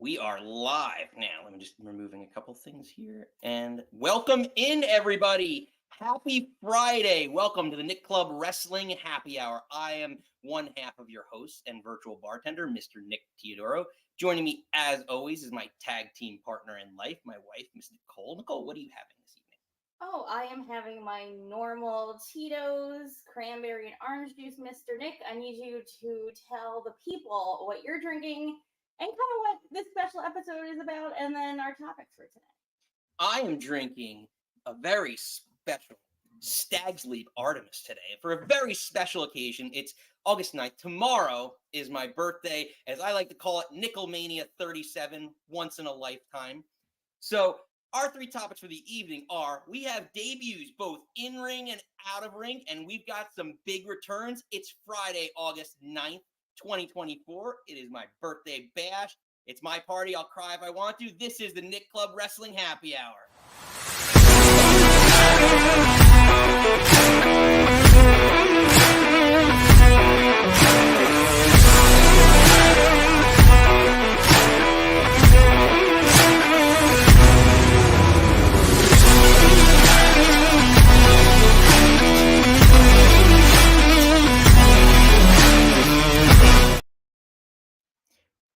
We are live now. Let me just removing a couple things here. And welcome in, everybody. Happy Friday. Welcome to the Nick Club Wrestling Happy Hour. I am one half of your host and virtual bartender, Mr. Nick Teodoro. Joining me, as always, is my tag team partner in life, my wife, Miss Nicole. Nicole, what are you having this evening? Oh, I am having my normal Tito's cranberry and orange juice, Mr. Nick. I need you to tell the people what you're drinking and kind of what this special episode is about, and then our topics for today. I am drinking a very special Stag's Leap Artemis today. For a very special occasion, it's August 9th. Tomorrow is my birthday, as I like to call it, Nickelmania 37, once in a lifetime. So our three topics for the evening are, we have debuts both in ring and out of ring, and we've got some big returns. It's Friday, August 9th, 2024. It is my birthday bash. It's my party. I'll cry if I want to. This is the Nick Club Wrestling Happy Hour.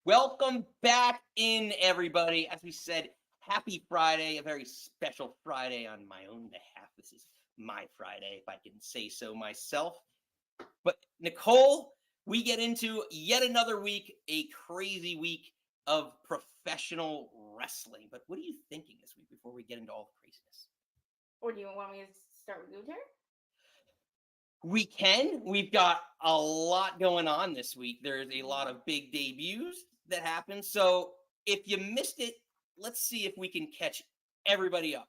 Welcome back in, everybody. As we said, happy Friday, a very special Friday on my own behalf. This is my Friday, if I can say so myself. But Nicole, we get into yet another week, a crazy week of professional wrestling. But what are you thinking this week before we get into all the craziness? Or do you want me to start with Gunther? We can. We've got a lot going on this week. There's a lot of big debuts that happen. So if you missed it, let's see if we can catch everybody up.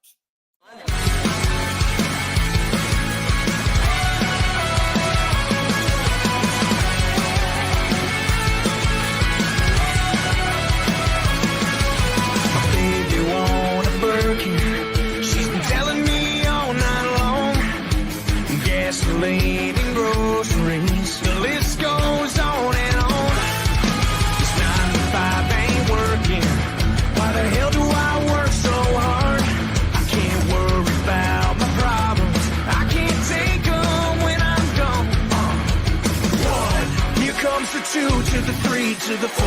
Baby want a Birkin. She's been telling me all night long. Gasoline and groceries. The list goes on and on. This 9 to 5 ain't working. Why the hell do I work so hard? I can't worry about my problems. I can't take them when I'm gone. 1, here comes the 2 to the 3 to the 4.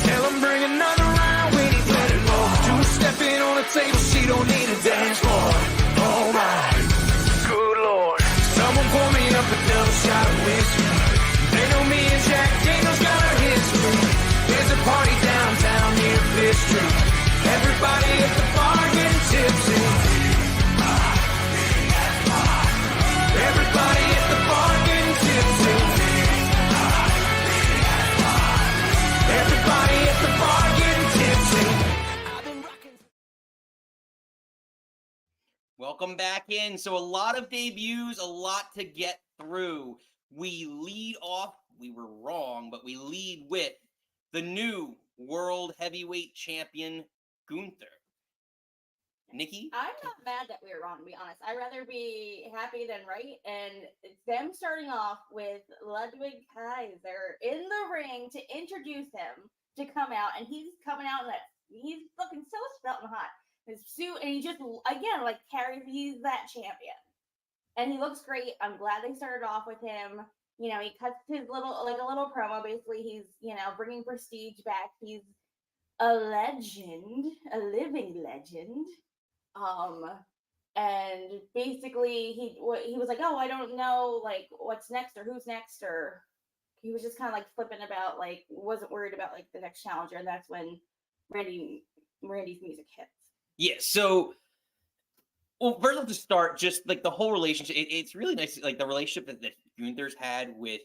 Tell him bring another round when he's ready. 2 stepping on the table, she don't need a dance floor. Oh my, good lord. Someone pour me up a double shot of whiskey. They know me and Jack Daniels got a history. There's a party downtown near Fifth Street. Everybody at the bar getting tipsy. Everybody at the bar getting tipsy. Everybody at the bar getting tipsy. I've been rocking. Welcome back in. So a lot of debuts, a lot to get through. We lead off, we were wrong, but we lead with the new World Heavyweight Champion, Gunther. Nikki? I'm not mad that we were wrong, to be honest. I'd rather be happy than right. And it's them starting off with Ludwig Kaiser in the ring to introduce him to come out. And he's coming out in that, he's looking so svelte and hot. His suit, and he just, again, like, carries, he's that champion. And he looks great. I'm glad they started off with him. You know, he cuts his little, like a little promo. Basically, he's, you know, bringing prestige back. He's a legend, a living legend. And basically he was like, oh, I don't know, like, what's next or who's next, or he was just kind of like flipping about, like, wasn't worried about like the next challenger. And that's when Randy's music hits. Yeah, so, well, first off to start, just like the whole relationship, it's really nice, like the relationship that Gunther's had with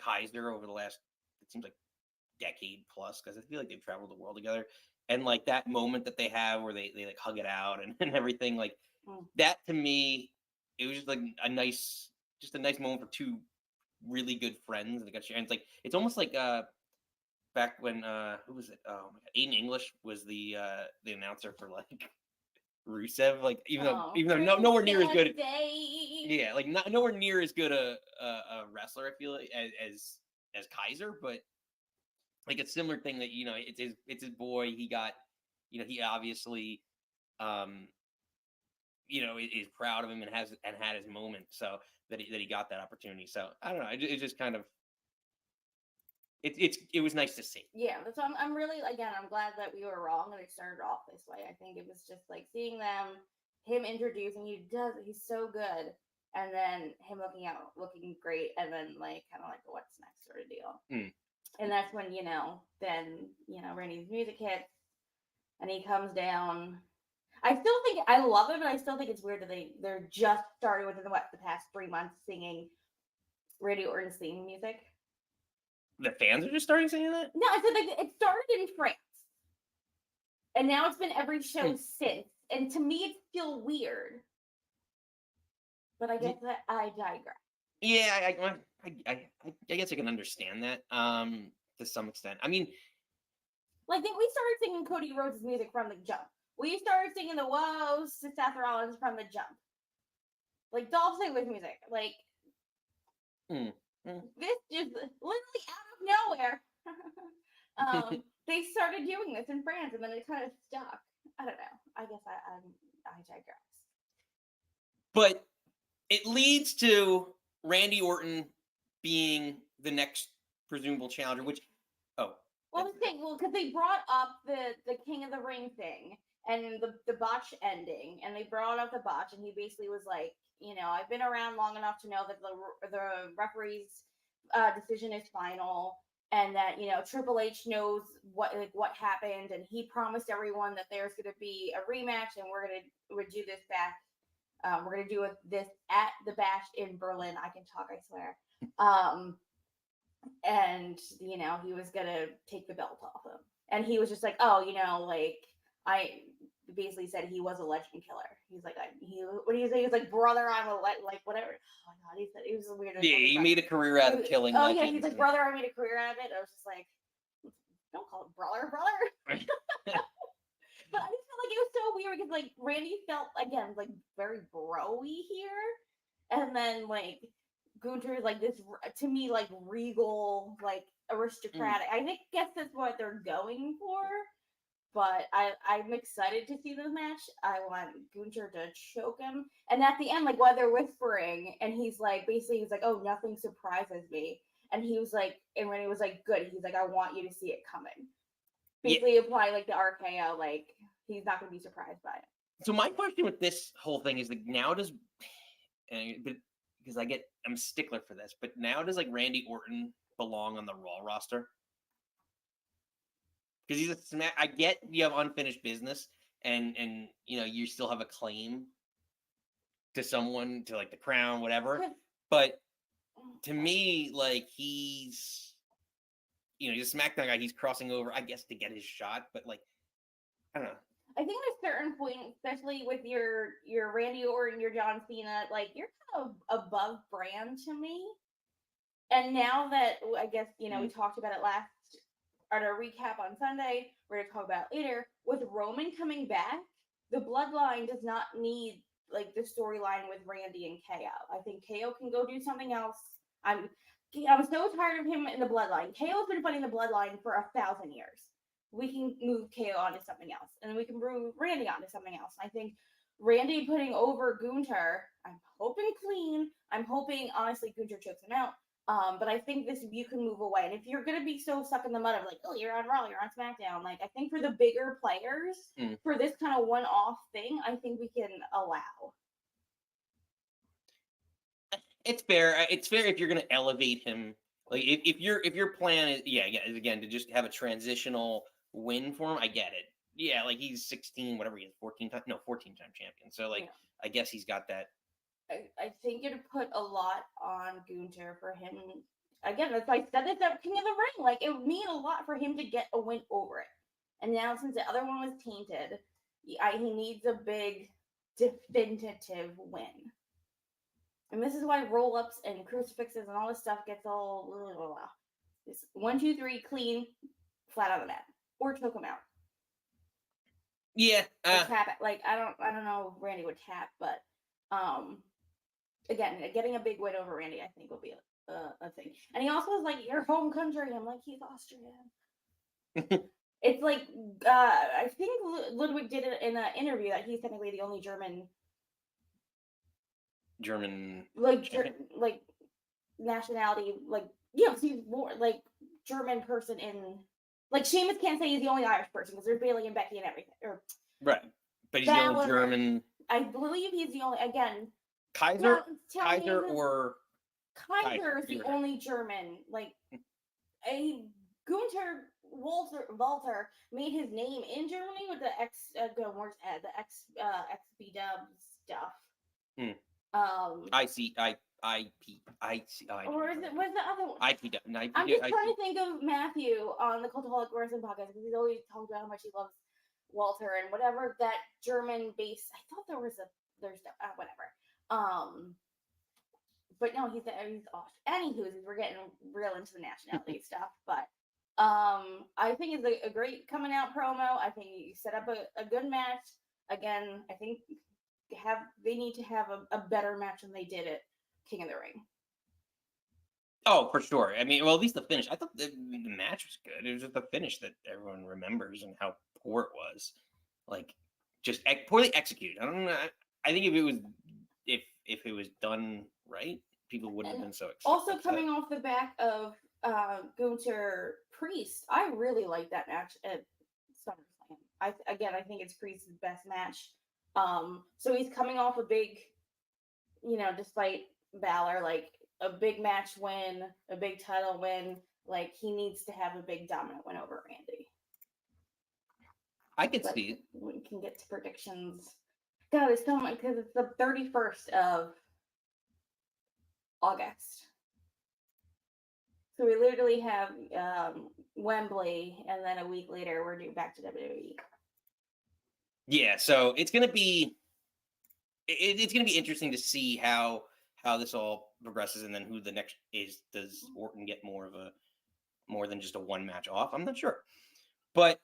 Kaiser over the last, it seems like, decade plus, because I feel like they've traveled the world together. And like that moment that they have where they like hug it out and everything, like that to me, it was just like a nice moment for two really good friends. And it's like, it's almost like back when who was it? Oh my god, Aiden English was the announcer for like Rusev. Like even though nowhere near as good. Yeah, like nowhere near as good a wrestler, I feel like, as Kaiser, but like a similar thing that it's his boy. He got, he obviously, is proud of him and had his moment. So that he got that opportunity. So I don't know. It just kind of it was nice to see. Yeah, that's why I'm really, again, I'm glad that we were wrong and it started off this way. I think it was just like seeing him introducing, he's so good, and then him looking great, and then like kind of like what's next sort of deal. And that's when Randy's music hits and he comes down. I still think I love it, but I still think it's weird that they're just started within the past 3 months singing Randy Orton's theme music. The fans are just starting singing that? No, I said like it started in France, and now it's been every show since. And to me, it's still weird. But I guess that I digress. Yeah, I guess I can understand that to some extent. I mean, like we started singing Cody Rhodes' music from the jump. We started singing the woes to Seth Rollins from the jump. Like Dolph Ziggler's music, like this just literally out of nowhere. They started doing this in France, and then it kind of stuck. I don't know. I guess I digress. But it leads to Randy Orton being the next presumable challenger, which because they brought up the King of the Ring thing and the botch ending, and they brought up the botch, and he basically was like, I've been around long enough to know that the referee's decision is final, and that Triple H knows what happened, and he promised everyone that there's going to be a rematch, and we're do this back. We're gonna do this at the Bash in Berlin. I can talk, I swear. And he was gonna take the belt off him, and he was just like, I basically said he was a legend killer. He's like, what do you say? He was like, brother, I'm a like whatever. Oh my god, he said it was a weird. Yeah, he made a career out of killing. Oh yeah, he's like, brother, I made a career out of it. I was just like, don't call it brother. But I just felt like it was so weird because like Randy felt again like very bro-y here, and then like Gunther is like this to me like regal, like aristocratic. I guess that's what they're going for. But I'm excited to see this match. I want Gunther to choke him, and at the end, like while they're whispering, and he's like, oh, nothing surprises me, and he was like, and when he was like, good, he's like, I want you to see it coming. Basically, apply like the RKO, like he's not going to be surprised by it. So my question with this whole thing is like, now does, because I'm a stickler for this, but now does like Randy Orton belong on the Raw roster? Because he's a smack. I get you have unfinished business, and you still have a claim to someone, to like the crown, whatever. But to me, like he's a SmackDown guy. He's crossing over, I guess, to get his shot. But like, I don't know. I think at a certain point, especially with your Randy Orton, your John Cena, like you're kind of above brand to me. And now that I guess we talked about it last. At our recap on Sunday, we're going to talk about it later. With Roman coming back, the Bloodline does not need like the storyline with Randy and KO. I think KO can go do something else. I'm so tired of him in the Bloodline. KO's been fighting the Bloodline for 1,000 years. We can move KO onto something else, and then we can move Randy onto something else. I think Randy putting over Gunther, I'm hoping clean. I'm hoping honestly Gunther chokes him out. But I think you can move away. And if you're going to be so stuck in the mud of like, oh, you're on Raw, you're on SmackDown, like I think for the bigger players, for this kind of one-off thing, I think we can allow. It's fair. It's fair if you're going to elevate him. Like if your plan is again to just have a transitional win for him, I get it. Yeah, like he's 16, whatever he is, 14-time champion. So like I guess he's got that. I think it'd put a lot on Gunther for him. Again, that's why I said this at King of the Ring. Like, it would mean a lot for him to get a win over it. And now, since the other one was tainted, he needs a big, definitive win. And this is why roll-ups and crucifixes and all this stuff gets all... It's 1, 2, 3, clean, flat on the mat. Or choke him out. Yeah. Tap it. Like, I don't know if Randy would tap, but... Again, getting a big win over Randy, I think, will be a thing. And he also was like, your home country. I'm like, he's Austrian. It's like I think Ludwig did it in an interview that he's technically the only German like nationality, like he's more like German person in like Sheamus can't say he's the only Irish person because there's Bailey and Becky and everything. Or right, but he's the only German. I believe he's the only Kaiser is the only German. Like Gunther Walter made his name in Germany with the XBW stuff. Or is it was the other one? IPW. I'm just trying to think of Matthew on the Cultaholic Wrestling podcast because he's always talking about how much he loves Walter and whatever that German base. I thought there's whatever. But no, he's off. Anywho, we're getting real into the nationality stuff, but I think it's a great coming out promo. I think you set up a good match. Again, I think they need to have a better match than they did at King of the Ring. Oh, for sure. I mean, well, at least the finish. I thought the match was good. It was just the finish that everyone remembers and how poor it was. Like, just poorly executed. I don't know. I think if it was done right, people wouldn't have been so excited. Also, coming off the back of Gunther Priest, I really like that match at SummerSlam. I think it's Priest's best match. So he's coming off a big, despite Balor, like a big match win, a big title win. Like he needs to have a big dominant win over Randy. I could see it. We can get to predictions. God, it's so much because it's the 31st of August. So we literally have Wembley, and then a week later we're due back to WWE. Yeah, so it's gonna be interesting to see how this all progresses, and then who the next is. Does Orton get more than just a one match off? I'm not sure, but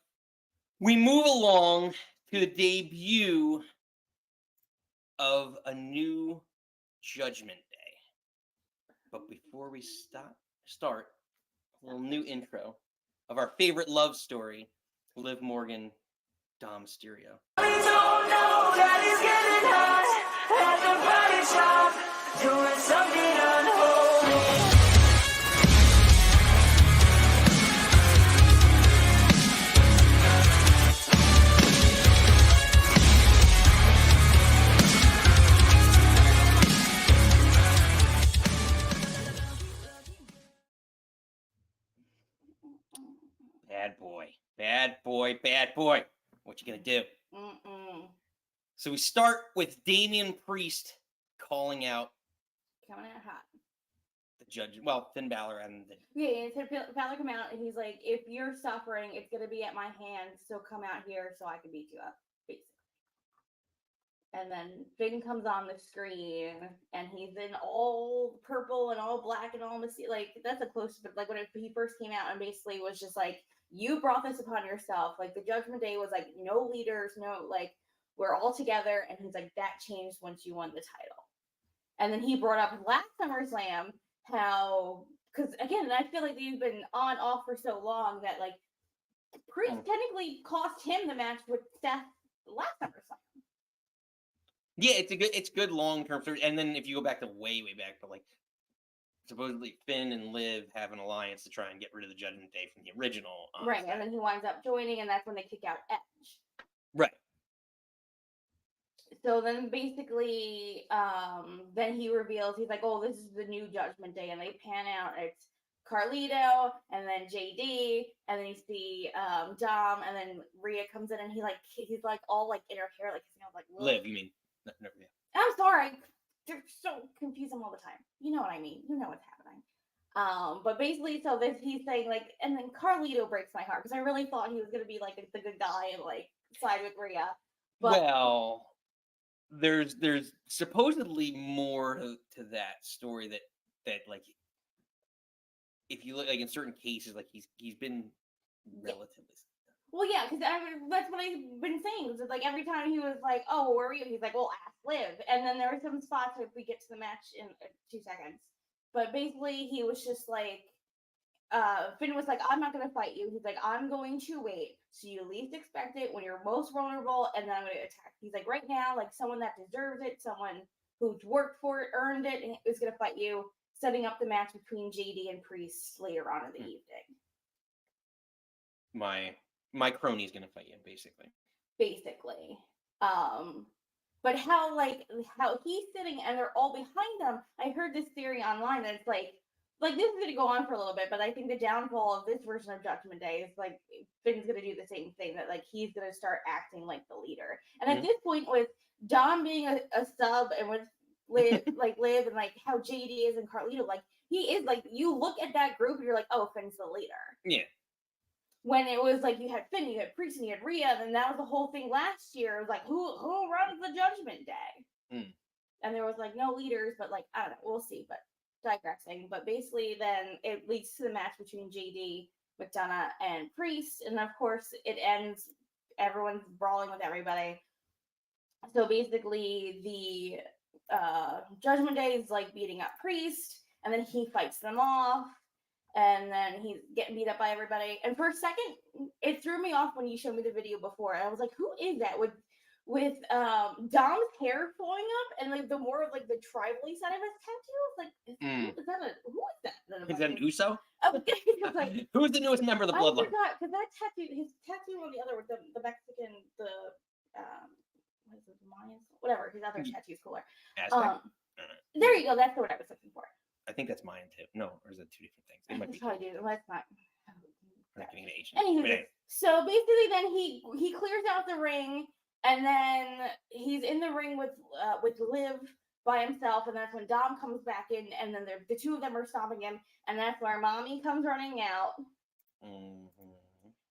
we move along to the debut of a new Judgment Day. But before we start a little new intro of our favorite love story, Liv Morgan, Dom Mysterio. We don't know that he's getting high at the body shop, doing something unholy. Bad boy. What you gonna do? So we start with Damian Priest coming out hot. The judge, well, Finn Balor and Balor come out and he's like, if you're suffering, it's gonna be at my hands. So come out here so I can beat you up, basically. And then Finn comes on the screen and he's in all purple and all black and all like that's a close, but like when he first came out and basically was just like, you brought this upon yourself. Like the Judgment Day was like no leaders, no like we're all together. And he's like, that changed once you won the title. And then he brought up last SummerSlam how, because again, I feel like they've been on off for so long that like Priest technically cost him the match with Seth last SummerSlam. Yeah, it's good long term story. And then if you go back to way back, but like supposedly Finn and Liv have an alliance to try and get rid of the Judgment Day from the original. Right, and then he winds up joining, and that's when they kick out Edge. Right. So then basically, then he reveals, he's like, oh, this is the new Judgment Day, and they pan out, it's Carlito, and then JD, and then you see Dom, and then Rhea comes in, and he's like all like in her hair, like, Liv, you mean? No, yeah. I'm sorry. They're so confusing all the time. You know what I mean. You know what's happening. But basically, so he's saying like, and then Carlito breaks my heart because I really thought he was gonna be like the good guy and like side with Rhea. But well, there's supposedly more to that story that like if you look like in certain cases like he's been relatively. Well, yeah, because that's what I've been saying. Is like every time he was like, "Oh, where are you?" He's like, "Well, ask Liv." And then there were some spots if we get to the match in 2 seconds. But basically, he was just like, Finn was like, I'm not going to fight you. He's like, I'm going to wait. So you least expect it when you're most vulnerable, and then I'm going to attack. He's like, right now, like someone that deserves it, someone who's worked for it, earned it, and is going to fight you, setting up the match between JD and Priest later on in the evening. My crony's going to fight you, basically. Basically. But how he's sitting and they're all behind them. I heard this theory online that it's like this is going to go on for a little bit, but I think the downfall of this version of Judgment Day is like Finn's going to do the same thing, that like he's going to start acting like the leader. And at this point, with Dom being a sub, and with Liv and like how JD is and Carlito, like he is like, you look at that group and you're like, oh, Finn's the leader. Yeah. When it was like you had Finn, you had Priest, and you had Rhea, and that was the whole thing last year. It was like, who runs the Judgment Day? And there was like no leaders, but like, I don't know, we'll see. But digressing. But basically, then it leads to the match between JD, McDonough, and Priest, and of course, it ends. Everyone's brawling with everybody. So basically, the Judgment Day is like beating up Priest, and then he fights them off. And then he's getting beat up by everybody. And for a second, it threw me off when you showed me the video before. And I was like, who is that? With Dom's hair flowing up and like the more of like the tribally side of his tattoo. Like, who is that? Is that an Uso? Like, who's the newest member of the Bloodline? I forgot, because that tattoo, his tattoo on the other, the Mexican, what is it, Mayans? Whatever, his other tattoo's cooler. There you go, that's the word I was looking for. I think that's mine too. No, or is that two different things? It might be. Let's not. Anyway. So basically, then he clears out the ring, and then he's in the ring with Liv by himself, and that's when Dom comes back in, and then the two of them are stopping him, and that's where Mommy comes running out.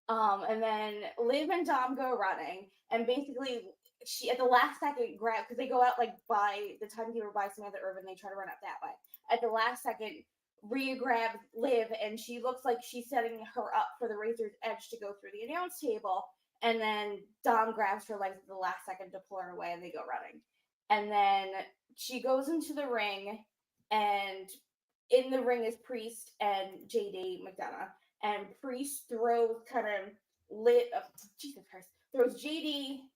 And then Liv and Dom go running, and basically she at the last second grab, because they go out like by the timekeeper by Samantha Irvin, they try to run out that way. At the last second, Rhea grabs Liv, and she looks like she's setting her up for the Razor's Edge to go through the announce table. And then Dom grabs her legs at the last second to pull her away, and they go running. And then she goes into the ring, and in the ring is Priest and JD McDonough. And Priest throws throws JD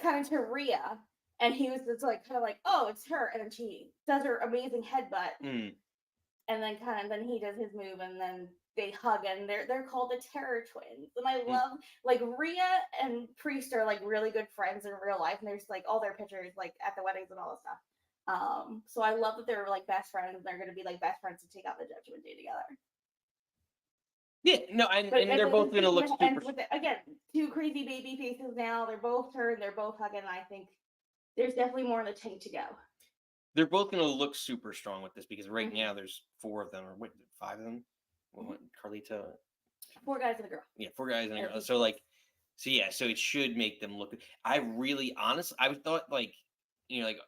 kind of to Rhea. And he was just like, kind of like, oh, it's her. And then she does her amazing headbutt. And then then he does his move, and then they hug, and they're called the Terror Twins. And I love, like, Rhea and Priest are like really good friends in real life, and there's like all their pictures like at the weddings and all this stuff. So I love that they're like best friends, and they're gonna be like best friends to take out the Judgment Day together. Yeah, no, and they're both gonna look super. Again, two crazy baby faces now. They're both turned. They're both hugging. And I think there's definitely more in the tank to go. They're both going to look super strong with this, because right now there's 4 of them, or 5 of them. Carlito. 4 guys and a girl. Yeah, 4 guys and a girl. So it should make them look. I thought like, you like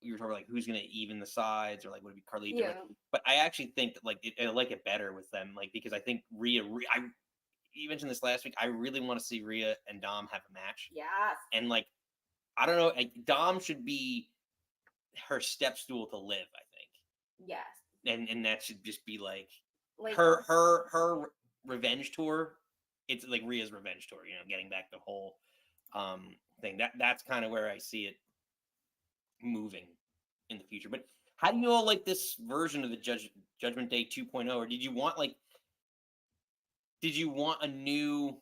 you were talking about like who's going to even the sides, or like would it be Carlito? Yeah. But I actually think that like I like it better with them, like, because I think Rhea. You mentioned this last week. I really want to see Rhea and Dom have a match. Yes. And like, I don't know, like, Dom should be her step stool to Liv, I think. Yes. And that should just be like her revenge tour. It's like Rhea's revenge tour, getting back the whole thing. That's kind of where I see it moving in the future. But how do you all like this version of the Judgment Day 2.0? Or did you want a new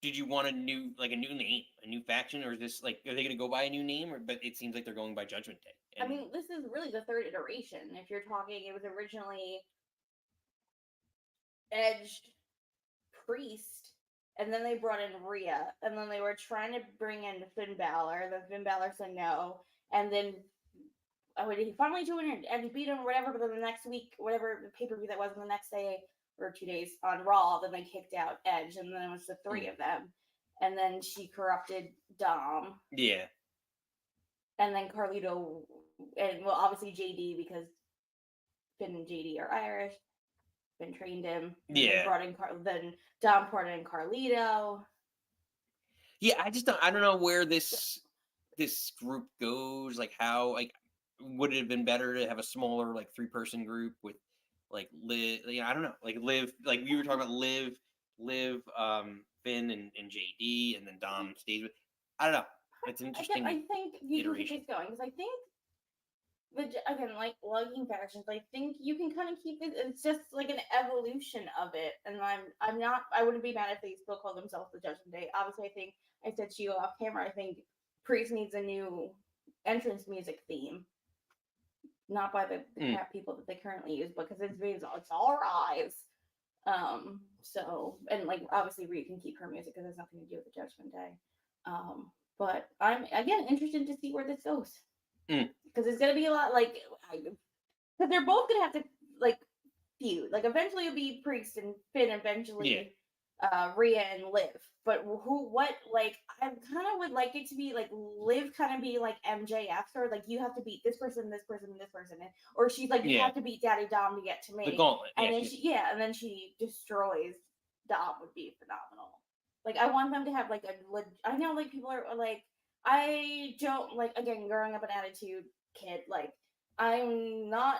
name, a new faction, or is this like, are they going to go by a new name? But it seems like they're going by Judgment Day. I mean, this is really the 3rd iteration. If you're talking, it was originally Edge, Priest, and then they brought in Rhea, and then they were trying to bring in Finn Balor. Then Finn Balor said no, and then he finally joined and Edge beat him or whatever. But then the next week, whatever the pay-per-view that was, the next day or 2 days on Raw, then they kicked out Edge, and then it was the 3 of them. And then she corrupted Dom. Yeah. And then Carlito, and well, obviously JD, because Finn and JD are Irish. Finn trained him. Yeah. Then Dom brought in Carlito. Yeah, I don't know where this group goes. Like, how, like, would it have been better to have a smaller, like, 3-person group with like Liv, I don't know, like Liv, like we were talking about Liv, Finn and JD, and then Dom stays with. I don't know. It's interesting. I think you can keep iteration. this going because I think again, like lugging fashions, I think you can kind of keep it. It's just like an evolution of it, and I'm not. I wouldn't be mad if they still call themselves the Judgment Day. Obviously, I think I said to you off camera. I think Priest needs a new entrance music theme, not by the crap people that they currently use, because it's all rise. So, and like obviously Rhea can keep her music because it has nothing to do with the Judgment Day. But I'm again interested to see where this goes. Because it's gonna be a lot like because they're both gonna have to like feud. Like eventually it'll be Priest and Finn, eventually Rhea and Liv. But what like I kind of would like it to be like Liv kind of be like MJF, or like you have to beat this person, this person, this person, or she's like you have to beat Daddy Dom to get to me. The gauntlet. And then and then she destroys Dom would be phenomenal. Like I want them to have like I know like people are like I don't like again growing up an Attitude Kid, like I'm not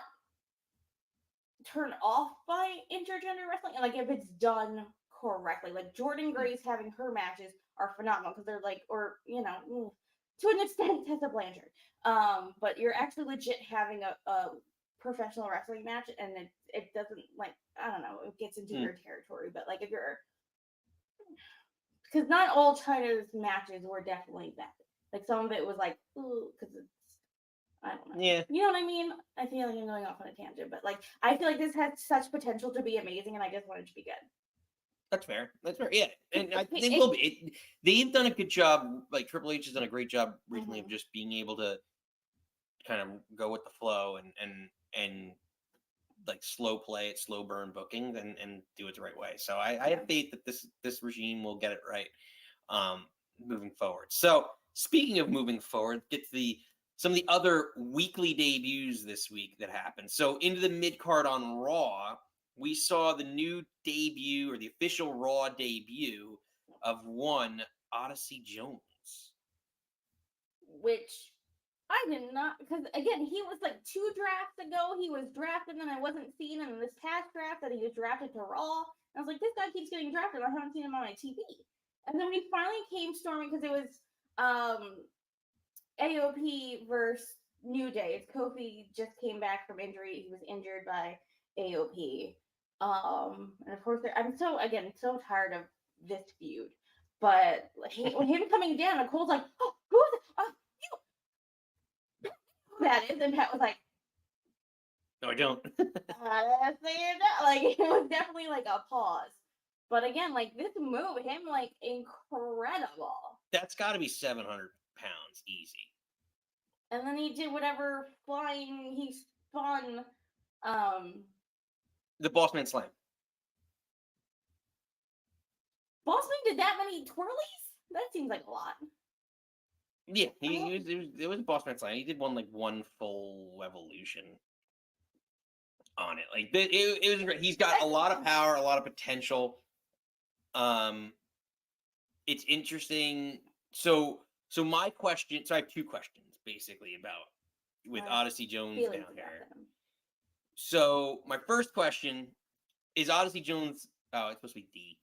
turned off by intergender wrestling, and like if it's done correctly, like Jordan Grace having her matches are phenomenal because they're like, or you know, to an extent Tessa Blanchard, but you're actually legit having a professional wrestling match, and it doesn't like I don't know, it gets into your territory, but like if you're because not all China's matches were definitely bad. Like some of it was like, ooh, because it's I don't know. Yeah. You know what I mean? I feel like I'm going off on a tangent, but like I feel like this has such potential to be amazing, and I just want it to be good. That's fair. That's fair. Yeah, and I think will be. They've done a good job. Like Triple H has done a great job recently of just being able to kind of go with the flow and like slow play it, slow burn bookings, and do it the right way. So I have faith that this regime will get it right moving forward. So speaking of moving forward, get to some of the other weekly debuts this week that happened. So into the mid card on Raw, we saw the new debut, or the official Raw debut of one Odyssey Jones, which I did not, because again he was like 2 drafts ago he was drafted, and I wasn't seeing him in this past draft that he was drafted to Raw. And I was like, this guy keeps getting drafted. I haven't seen him on my TV. And then when he finally came storming, because it was AOP versus New Day. Kofi just came back from injury. He was injured by AOP. And of course, I'm so tired of this feud. But him coming down, Nicole's like, oh, who is it? You. That is. And Pat was like, no, I don't. like it was definitely like a pause. But again, like this move, him like incredible. That's got to be 700 pounds easy. And then he did whatever flying he spun. The Bossman Slam. Bossman did that many twirlies? That seems like a lot. Yeah, it was Bossman Slam. He did one full evolution on it. Like it was great. He's got a lot of power, a lot of potential. It's interesting. So my question. So I have 2 questions basically with Odyssey Jones down here. So my first question is Odyssey Jones. Oh, it's supposed to be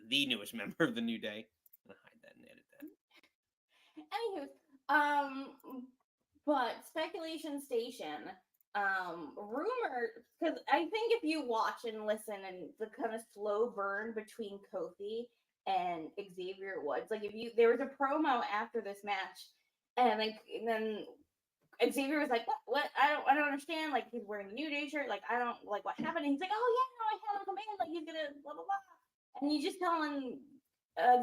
the newest member of the New Day. I'm gonna hide that and edit that. Anywho, but Speculation Station, rumor, because I think if you watch and listen and the kind of slow burn between Kofi and Xavier Woods, like there was a promo after this match, and then Xavier was like, what? I don't understand. Like he's wearing the New Day shirt. Like I don't like what happened. And he's like, oh yeah, no, I had him come in. Like he's gonna blah blah blah. And you just tell him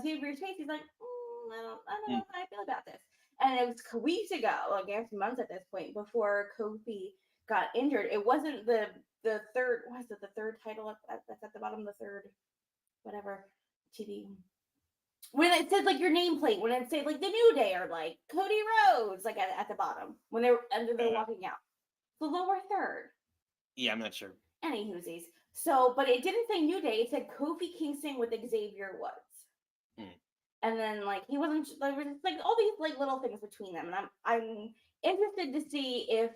Xavier's face. He's like, I don't know how I feel about this. And it was weeks ago, I guess months at this point, before Kofi got injured. It wasn't the third. What is it? The third title that's at the bottom. The third, whatever TV. When it said like your nameplate, when it said like the New Day or like Cody Rhodes, like at the bottom when they're walking out, the lower third. Yeah, I'm not sure. Any whoosies. So, but it didn't say New Day. It said Kofi Kingston with Xavier Woods. And then like he wasn't. There was like all these like little things between them, and I'm interested to see if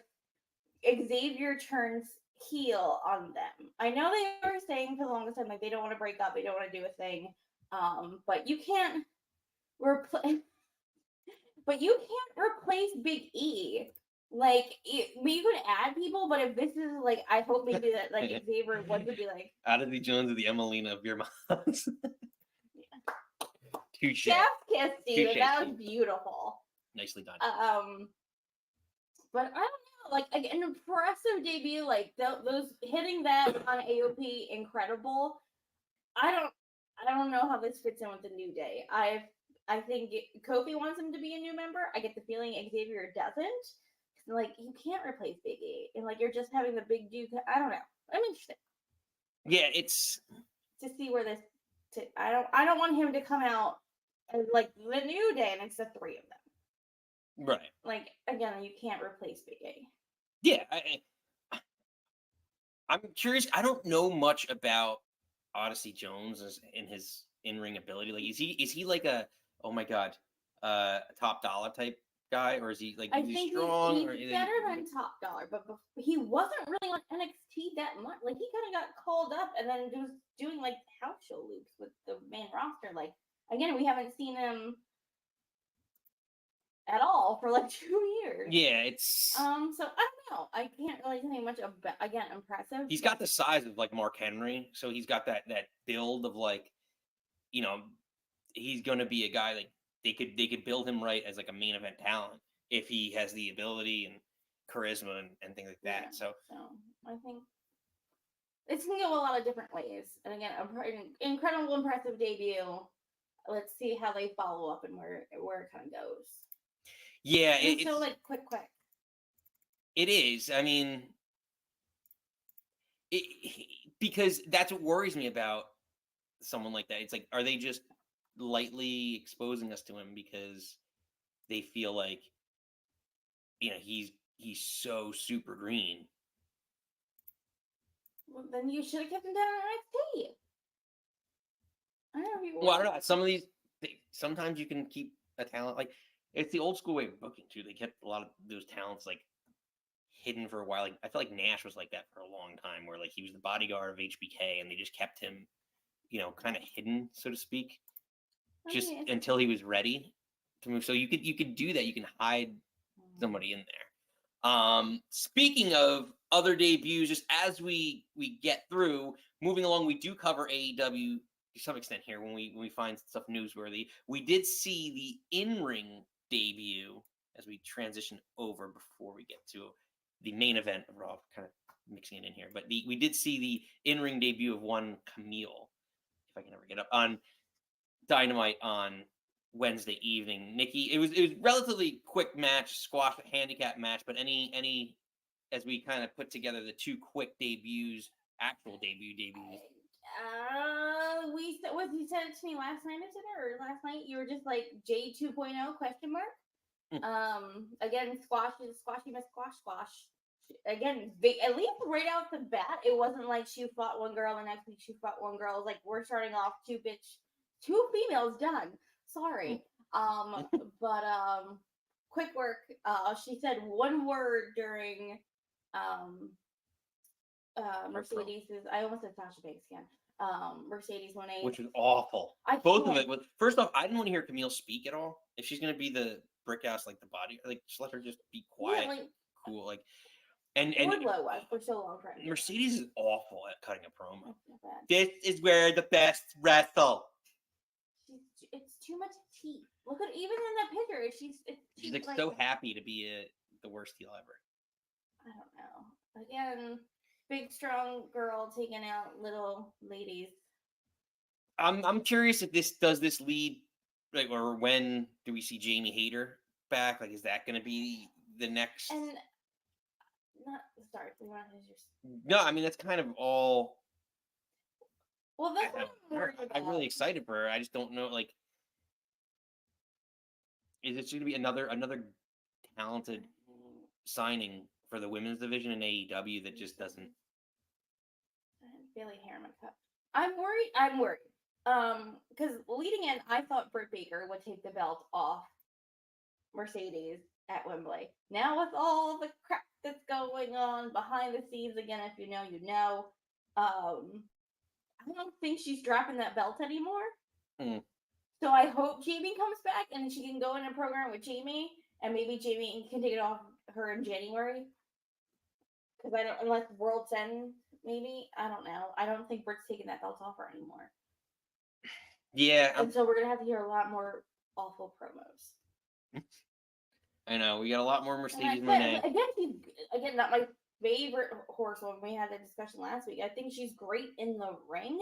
Xavier turns heel on them. I know they were saying for the longest time like they don't want to break up, they don't want to do a thing. But you can't replace. But you can't replace Big E. Like, you could add people, but if this is like, I hope maybe that like Xavier would be like Odyssey Jones of the Emelina of your moms. Touche. chef kiss, Steve. Touche, That was Steve. beautiful. Nicely done. But I don't know, like an impressive debut, like those hitting that on AOP, incredible. I don't know how this fits in with the New Day. I think Kofi wants him to be a new member. I get the feeling Xavier doesn't. Like, you can't replace Big E, and like you're just having the big dude. I don't know. I'm interested. Yeah, it's to see where this. I don't want him to come out as like the New Day, and it's the three of them. right. Like, again, you can't replace Big E. Yeah, I'm curious. I don't know much about Odyssey Jones in his in-ring ability. Like, is he like a, oh my god, top dollar type guy, or is he like I is he think strong? he's better than Top Dollar, but he wasn't really on NXT that much. Like, he kind of got called up and then was doing like house show loops with the main roster. Like, again, we haven't seen him at all for like 2 years. Yeah, it's So I don't know. I can't really say much about, again, impressive. he's got the size of like Mark Henry, so he's got that build of like, you know, he's gonna be a guy like they could build him right as like a main event talent if he has the ability and charisma and things like that. Yeah, So I think it's gonna go a lot of different ways. And again, an incredible, impressive debut. Let's see how they follow up and where it kind of goes. yeah, It's so like quick. it is. I mean, because that's what worries me about someone like that. It's like, are they just lightly exposing us to him because they feel like, you know, he's so super green? Well, then you should have kept him down in NXT. I don't know if you Well, I don't know. Some of these, sometimes you can keep a talent like it's the old school way of booking too. They kept a lot of those talents like hidden for a while. Like I feel like Nash was like that for a long time, where like he was the bodyguard of HBK, and they just kept him, you know, kind of hidden, so to speak, just until he was ready to move. So you could do that. You can hide somebody in there. Speaking of other debuts, just as we get through moving along, we do cover AEW to some extent here when we find stuff newsworthy. We did see the in-ring debut as we transition over before we get to the main event of Raw, kind of mixing it in here. But we did see the in-ring debut of one Kamille, if I can ever get up, on Dynamite on Wednesday evening. Nikki, it was relatively quick match, squash handicap match, but any as we kind of put together the two quick debuts, actual debuts. You said it to me last night or last night. You were just like J 2.0 question mark. Again, squashy miss squash. Again, at least right off the bat, it wasn't like she fought one girl and next week she fought one girl. It was like, we're starting off two females done. Sorry. But quick work. She said one word during Mercedes's. I almost said Sasha Banks again. Mercedes 1-8, which was awful. Both of it. First off, I didn't want to hear Kamille speak at all. If she's gonna be the brick house, like the body, like just let her just be quiet, cool, like. And Wardlow was for so long. Mercedes is awful at cutting a promo. This is where the best wrestle. It's too much teeth. Look at even in that picture. She's like so happy to be the worst heel ever. I don't know. Again, big strong girl taking out little ladies. I'm curious if does this lead, like, or when do we see Jamie Hayter back? Like, is that going to be the next? And not start. No, I mean that's kind of all. Well, that's what I'm worried about. I'm really excited for her. I just don't know, like, is it going to be another talented signing for the women's division in AEW that just doesn't? Bailey Harriman Cup. I'm worried. Because leading in, I thought Britt Baker would take the belt off Mercedes at Wembley. Now with all the crap that's going on behind the scenes. Again, if you know, you know. I don't think she's dropping that belt anymore. Mm. So I hope Jamie comes back and she can go in a program with Jamie, and maybe Jamie can take it off her in January. Because I don't, unless World's End, maybe, I don't know. I don't think Britt's taking that belt off her anymore. Yeah, and so we're gonna have to hear a lot more awful promos. I know we got a lot more Mercedes But Moné. again, not my favorite horsewoman. We had that discussion last week. I think she's great in the ring,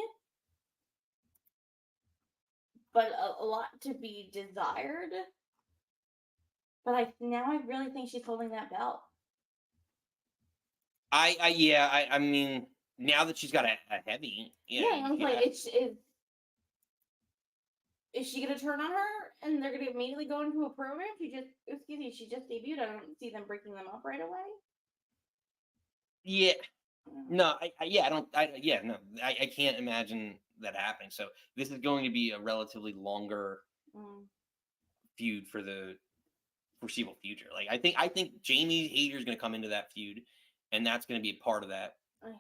but a lot to be desired. But I really think she's holding that belt. I mean, now that she's got a heavy, I'm like, is she gonna turn on her and they're gonna immediately go into a program? She just debuted. I don't see them breaking them up right away. Yeah. No, I can't imagine that happening. So this is going to be a relatively longer feud for the foreseeable future. Like I think Jamie Hayter is going to come into that feud, and that's going to be a part of that,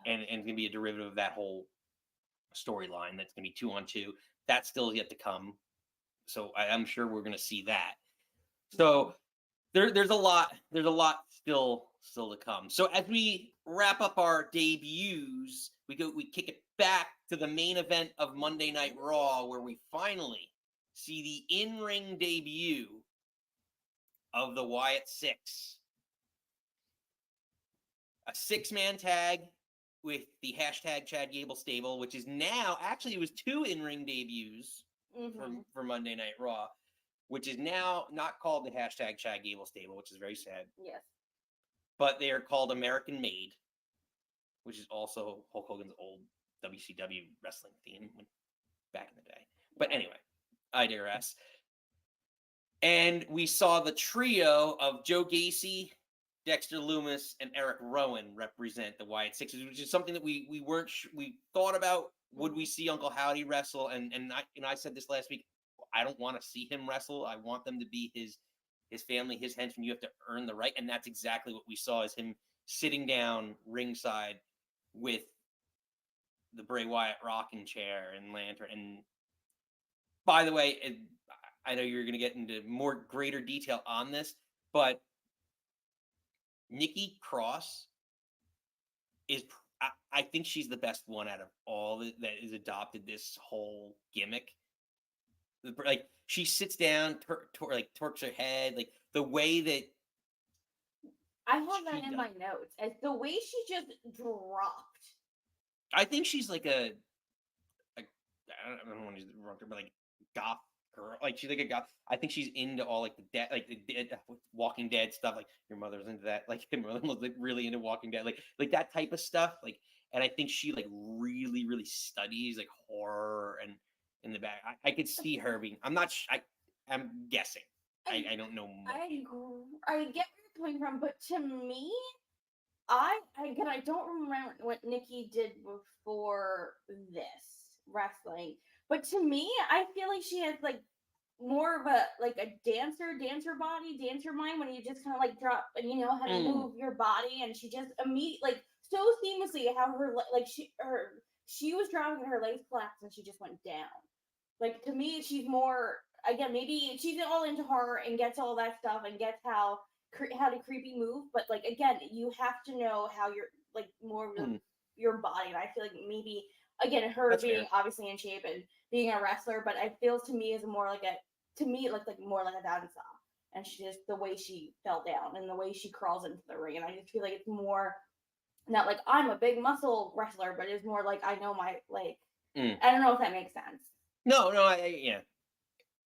and it's going to be a derivative of that whole storyline. That's going to be 2-on-2. That's still yet to come. So I'm sure we're going to see that. So there's a lot still to come. So as we wrap up our debuts, we kick it back to the main event of Monday Night Raw, where we finally see the in-ring debut of the Wyatt Sicks. A 6-man tag with the hashtag Chad Gable stable, which is now, actually it was 2 in-ring debuts for Monday Night Raw, which is now not called the hashtag Chad Gable stable, which is very sad. Yes. But they are called American Made, which is also Hulk Hogan's old WCW wrestling theme back in the day. But anyway, I digress. And we saw the trio of Joe Gacy, Dexter Lumis, and Eric Rowan represent the Wyatt Sixes, which is something that we weren't we thought about. Would we see Uncle Howdy wrestle? And I said this last week. I don't want to see him wrestle. I want them to be his family, his henchmen. You have to earn the right, and that's exactly what we saw: is him sitting down ringside with the Bray Wyatt rocking chair and lantern. And by the way, I know you're going to get into more greater detail on this, but Nikki Cross is, I think she's the best one out of all that has adopted this whole gimmick. Like, she sits down, torques her head, like the way that I have that in my notes as the way she just dropped. I think she's like I don't want to use the wrong term, but like goth girl. Like she's like a goth. I think she's into all like the Walking Dead stuff. Like your mother's into that. Like your mother was like really into Walking Dead. Like that type of stuff. Like, and I think she like really studies like horror and in the back. I could see her being. I'm not. I'm guessing. I don't know much. I get where you're coming from, but to me, I don't remember what Nikki did before this wrestling. But to me, I feel like she has like more of a dancer body, dancer mind, when you just kind of like drop and you know how to move your body, and she just like so seamlessly how her she was dropping her legs collapsed and she just went down. Like, to me, she's more, again, maybe she's all into horror and gets all that stuff and gets how to creepy move, but like, again, you have to know how you're like more of your body. And I feel like maybe, again, her That's being fair. obviously in shape and being a wrestler, but it feels to me is more like it looked like more like a dancer. And she just, the way she fell down and the way she crawls into the ring, and I just feel like it's more not like I'm a big muscle wrestler, but it's more like I know my I don't know if that makes sense. No, yeah.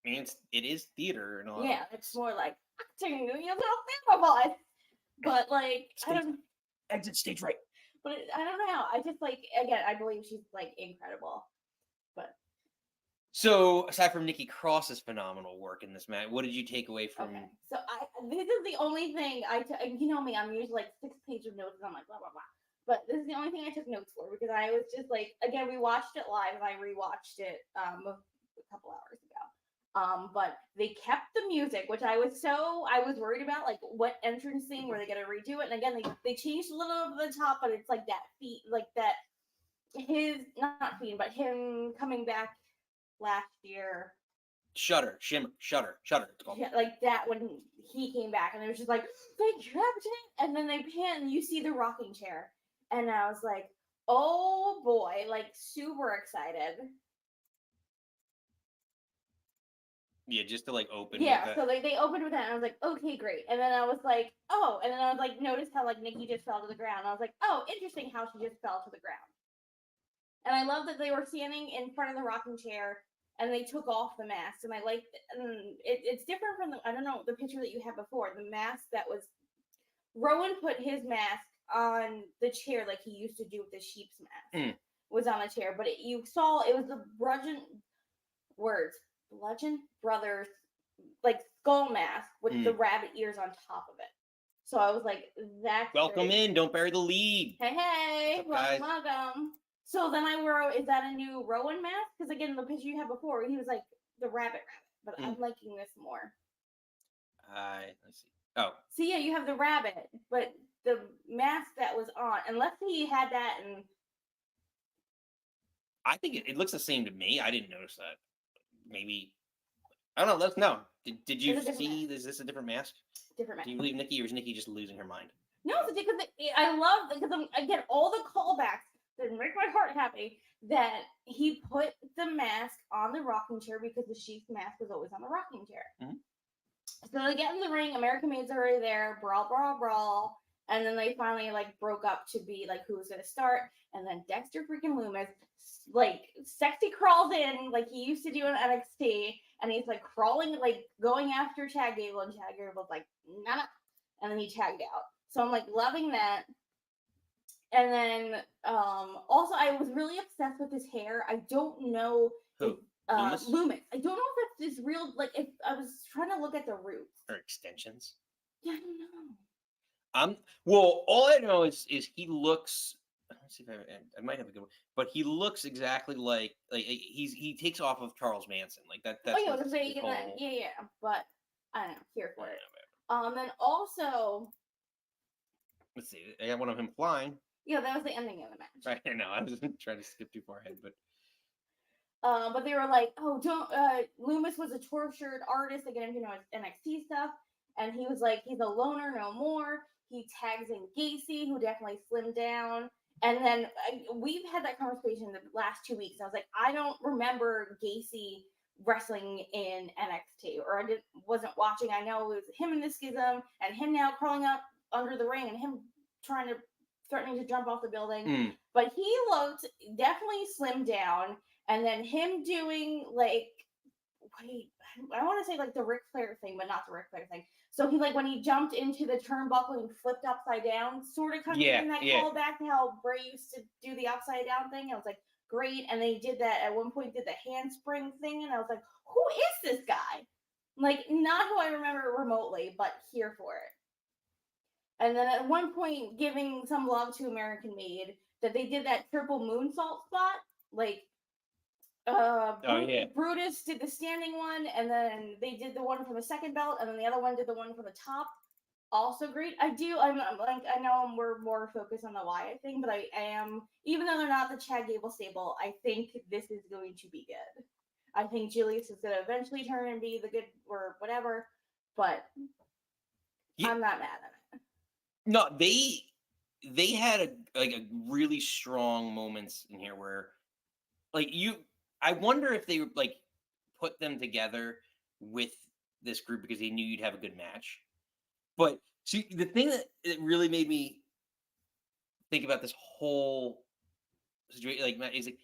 I mean, it is theater and all. Yeah, it's more like acting, you know, but like exit stage right. But I don't know. I just again, I believe she's like incredible. But so aside from Nikki Cross's phenomenal work in this match, what did you take away from? Okay, so this is the only thing you know me, I'm usually like 6 pages of notes and I'm like blah blah blah. But this is the only thing I took notes for, because I was just like, again, we watched it live and I rewatched it a couple hours ago. But they kept the music, which I was worried about, like what entrance thing were they gonna redo it? And again, they changed a little of the top, but it's like that feet, like that his not Fiend, but him coming back last year. Shudder. It's called. Yeah, like that when he came back, and it was just like they kept it, and then they pan, and you see the rocking chair, and I was like, oh boy, like super excited. Yeah, just to like open. Yeah, with so that. they opened with that, and I was like, okay, great. And then I was like, oh, and then I was like, notice how like Nikki just fell to the ground. I was like, oh, interesting how she just fell to the ground. And I love that they were standing in front of the rocking chair, and they took off the mask. And I like, it's different from I don't know, the picture that you had before. The mask that was, Rowan put his mask on the chair like he used to do with the sheep's mask. Was on the chair, but you saw it was the Bludgeon Brothers like skull mask with the rabbit ears on top of it. So I was like, that's welcome great. in. Don't bury the lead. Hey, up, guys? welcome. So then I wrote, is that a new Rowan mask? Because again, the picture you had before, he was like the rabbit, but I'm liking this more. Let's see. Oh. So yeah, you have the rabbit, but the mask that was on, unless he had that, and I think it looks the same to me. I didn't notice that. Maybe I don't know. Let's know. Did you see? Is this a different mask? Different mask. Do you believe Nikki, or is Nikki just losing her mind? No, because I love because I get all the callbacks that make my heart happy. That he put the mask on the rocking chair because the sheep's mask was always on the rocking chair. So they get in the ring. American Maid's already there. Brawl. And then they finally like broke up to be like who was gonna start. And then Dexter freaking Loomis like sexy crawls in like he used to do in NXT, and he's like crawling like going after Chad Gable, and Chad Gable was like nah, and then he tagged out. So I'm like loving that. And then also I was really obsessed with his hair. I don't know who Loomis. I don't know if that's his real like. If I was trying to look at the roots or extensions. Yeah, I don't know. Well, all I know is he looks. Let's see if I might have a good one, but he looks exactly like he takes off of Charles Manson, like that. That's yeah. But I don't know, here for it. And also, let's see. I got one of him flying. Yeah, that was the ending of the match. Right, I know. I was trying to skip too far ahead, but. But they were like, oh, don't. Loomis was a tortured artist to get him to know his NXT stuff, and he was like, he's a loner no more. He tags in Gacy, who definitely slimmed down. And then we've had that conversation the last 2 weeks. I was like, I don't remember Gacy wrestling in NXT, or I wasn't watching. I know it was him in the Schism, and him now crawling up under the ring, and him threatening to jump off the building. But he looked definitely slimmed down. And then him doing like, I want to say like the Ric Flair thing, but not the Ric Flair thing. So he like when he jumped into the turnbuckle and flipped upside down, sort of kind of in that call back to how Bray used to do the upside down thing. I was like, great. And they did that at one point, did the handspring thing, and I was like, who is this guy? Like not who I remember remotely, but here for it. And then at one point, giving some love to American Made, that they did that triple moonsault spot, like. Brutus did the standing one, and then they did the one for the second belt, and then the other one did the one for the top. Also great. I know we're more focused on the Wyatt thing, but I am, even though they're not the Chad Gable stable, I think this is going to be good. I think Julius is going to eventually turn and be the good or whatever, but I'm not mad at it. No, they had a really strong moments in here where I wonder if they like put them together with this group because they knew you'd have a good match. But see, the thing that really made me think about this whole situation, is like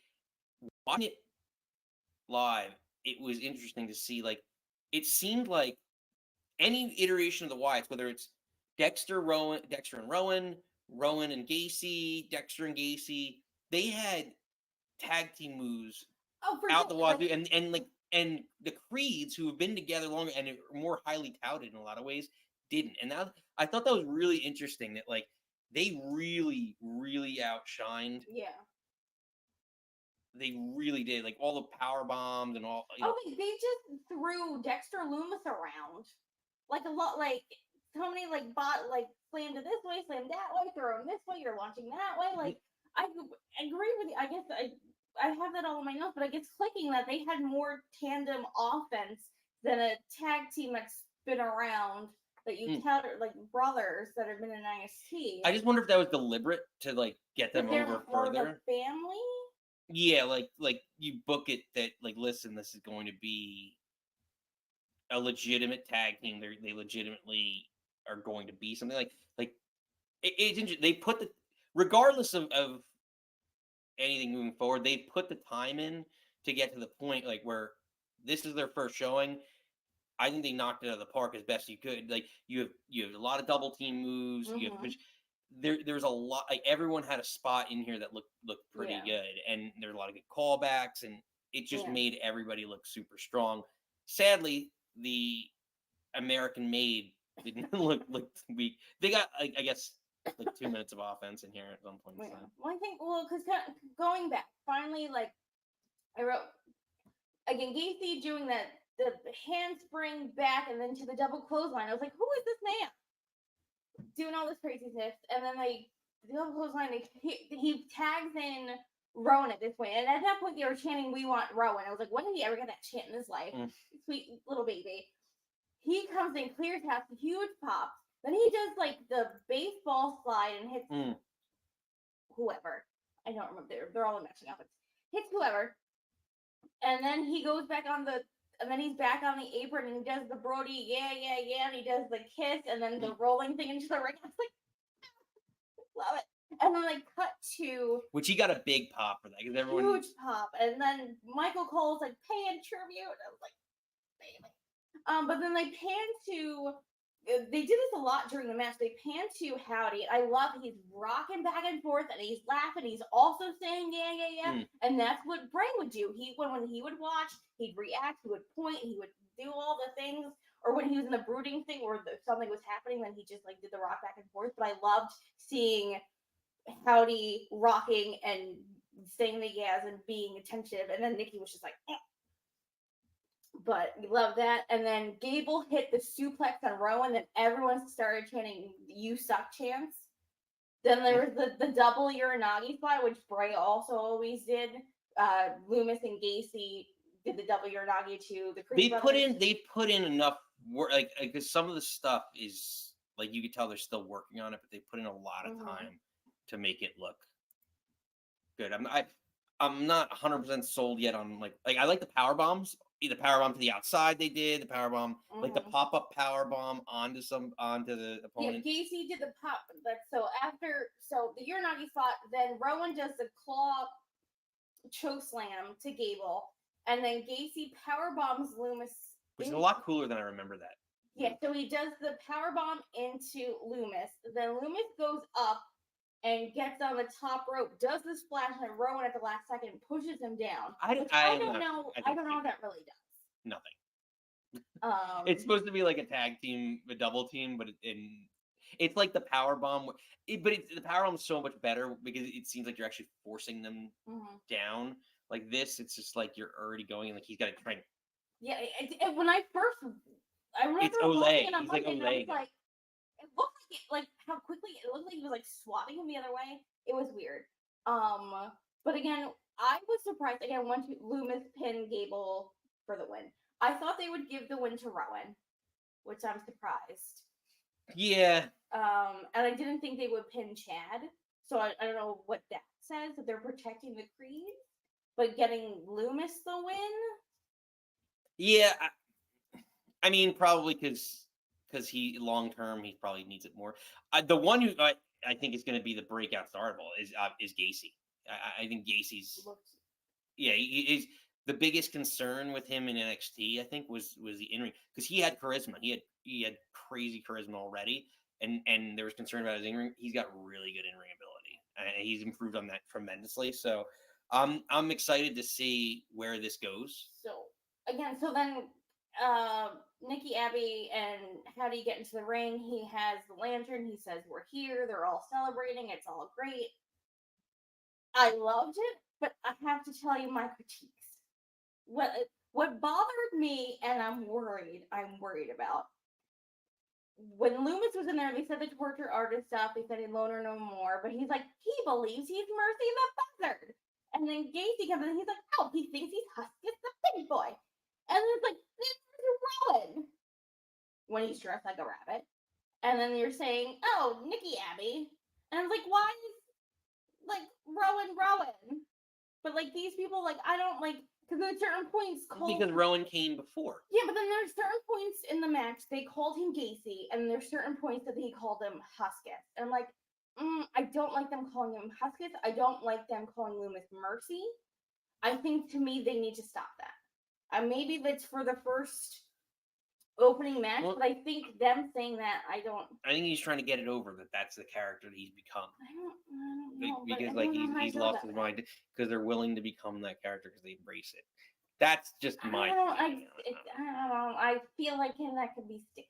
watching it live. It was interesting to see, like, it seemed like any iteration of the Wyatts, whether it's Dexter and Rowan, Rowan and Gacy, Dexter and Gacy, they had tag team moves out the wazoo, and the Creeds, who have been together longer and are more highly touted in a lot of ways, didn't. And I thought that was really interesting that like they really, really outshined They really did. Like all the power bombs and all. You know, Oh, they just threw Dexter Loomis around like a lot. Like so many like slammed it this way, slammed that way, throw him this way, you're launching that way. Like I agree with you. I guess I have that all in my notes, but I guess clicking that they had more tandem offense than a tag team that's been around that you tell like brothers that have been in IST. I just wonder if that was deliberate to like get them over further. The family. Yeah, like you book it that like listen, this is going to be a legitimate tag team. They legitimately are going to be something like it's they put the regardless of anything moving forward, they put the time in to get to the point like where this is their first showing. I think they knocked it out of the park as best you could. Like you have a lot of double team moves. You have there's a lot. Like everyone had a spot in here that looked pretty good, and there's a lot of good callbacks, and it just made everybody look super strong. Sadly, the American Made didn't look weak. They got I guess like 2 minutes of offense in here at some point. Yeah. Well, I think because going back finally, like I wrote again, Gacy doing the handspring back and then to the double clothesline. I was like, who is this man doing all this craziness? And then the double clothesline, he tags in Rowan at this point. And at that point, they were chanting, "We want Rowan." I was like, when did he ever get that chant in his life? Sweet little baby. He comes in, clears half, huge pops. Then he does like the baseball slide and hits whoever. I don't remember. They're all matching up. Hits whoever. And then he goes back on and then he's back on the apron and he does the Brody, and he does the kiss and then the rolling thing into the ring. I was like, love it. And then they cut to which he got a big pop for that because everyone huge pop. And then Michael Cole's like paying tribute. I was like, baby. But then they pan to. They did this a lot during the match. They pan to Howdy. I love he's rocking back and forth and he's laughing. He's also saying yeah. And that's what Bray would do. When he would watch, he'd react, he would point, he would do all the things. Or when he was in the brooding thing or something was happening, then he just like did the rock back and forth. But I loved seeing Howdy rocking and saying the yes and being attentive. And then Nikki was just like, But we love that. And then Gable hit the suplex on Rowan. Then everyone started chanting "You suck" chants. Then there was the double Uranagi spot, which Bray also always did. Loomis and Gacy did the double Uranagi too. They put in enough work, like because some of the stuff is like you could tell they're still working on it, but they put in a lot of time to make it look good. I'm not 100% sold yet on like I like the power bombs. The power bomb to the outside they did, the power bomb, like the pop-up power bomb onto the opponent. Yeah, Gacy did the pop. So the Uranagi spot, then Rowan does the claw choke slam to Gable, and then Gacy power bombs Loomis. Which is a lot cooler than I remember that. Yeah, so he does the power bomb into Loomis. Then Loomis goes up and gets on the top rope, does the splash, and Rowan at the last second pushes him down. I don't know what that really does. Nothing. It's supposed to be like a tag team, a double team, but it's like the power bomb. The power bomb is so much better because it seems like you're actually forcing them down. Like this, it's just like you're already going and like he's got to try. Yeah, when I remember it's Olay. He's like Olay. It looked like how quickly it looked like he was like swatting him the other way. It was weird. But again, I was surprised. Again, once Loomis pinned Gable for the win, I thought they would give the win to Rowan, which I'm surprised. Yeah. And I didn't think they would pin Chad. So I don't know what that says, that they're protecting the Creed, but getting Loomis the win. Yeah, I mean probably because he long term he probably needs it more. The one who I think is going to be the breakout star of all is Gacy. I think Gacy's he is the biggest concern with him in NXT. I think was the in ring because he had charisma. He had crazy charisma already, and there was concern about his in ring. He's got really good in ring ability, and he's improved on that tremendously. So I'm excited to see where this goes. So then Nikki, Abby, and how do you get into the ring? He has the lantern. He says, "We're here." They're all celebrating. It's all great. I loved it, but I have to tell you my critiques. What bothered me, and I'm worried about, when Loomis was in there, they said the torture artist stuff. They said he'd loan her no more, but he's like, he believes he's Mercy the Buzzard. And then Gacy comes in and he's like, oh, he thinks he's Huskus the big boy. And then it's like, this is Rowan when he's dressed like a rabbit. And then you're saying, oh, Nikki Abby. And I was like, why is like Rowan? But like these people, like I don't like, because at certain points because Rowan came before. Yeah, but then there's certain points in the match they called him Gacy, and there's certain points that he called him Huskus. And I'm like, I don't like them calling him Huskus. I don't like them calling Loomis Mercy. I think to me they need to stop that. Maybe that's for the first opening match, but I think them saying that, I think he's trying to get it over that that's the character that he's become. I don't know, because like he's lost his mind because they're willing to become that character because they embrace it. That's just my. I don't know. I feel like that could be sticky.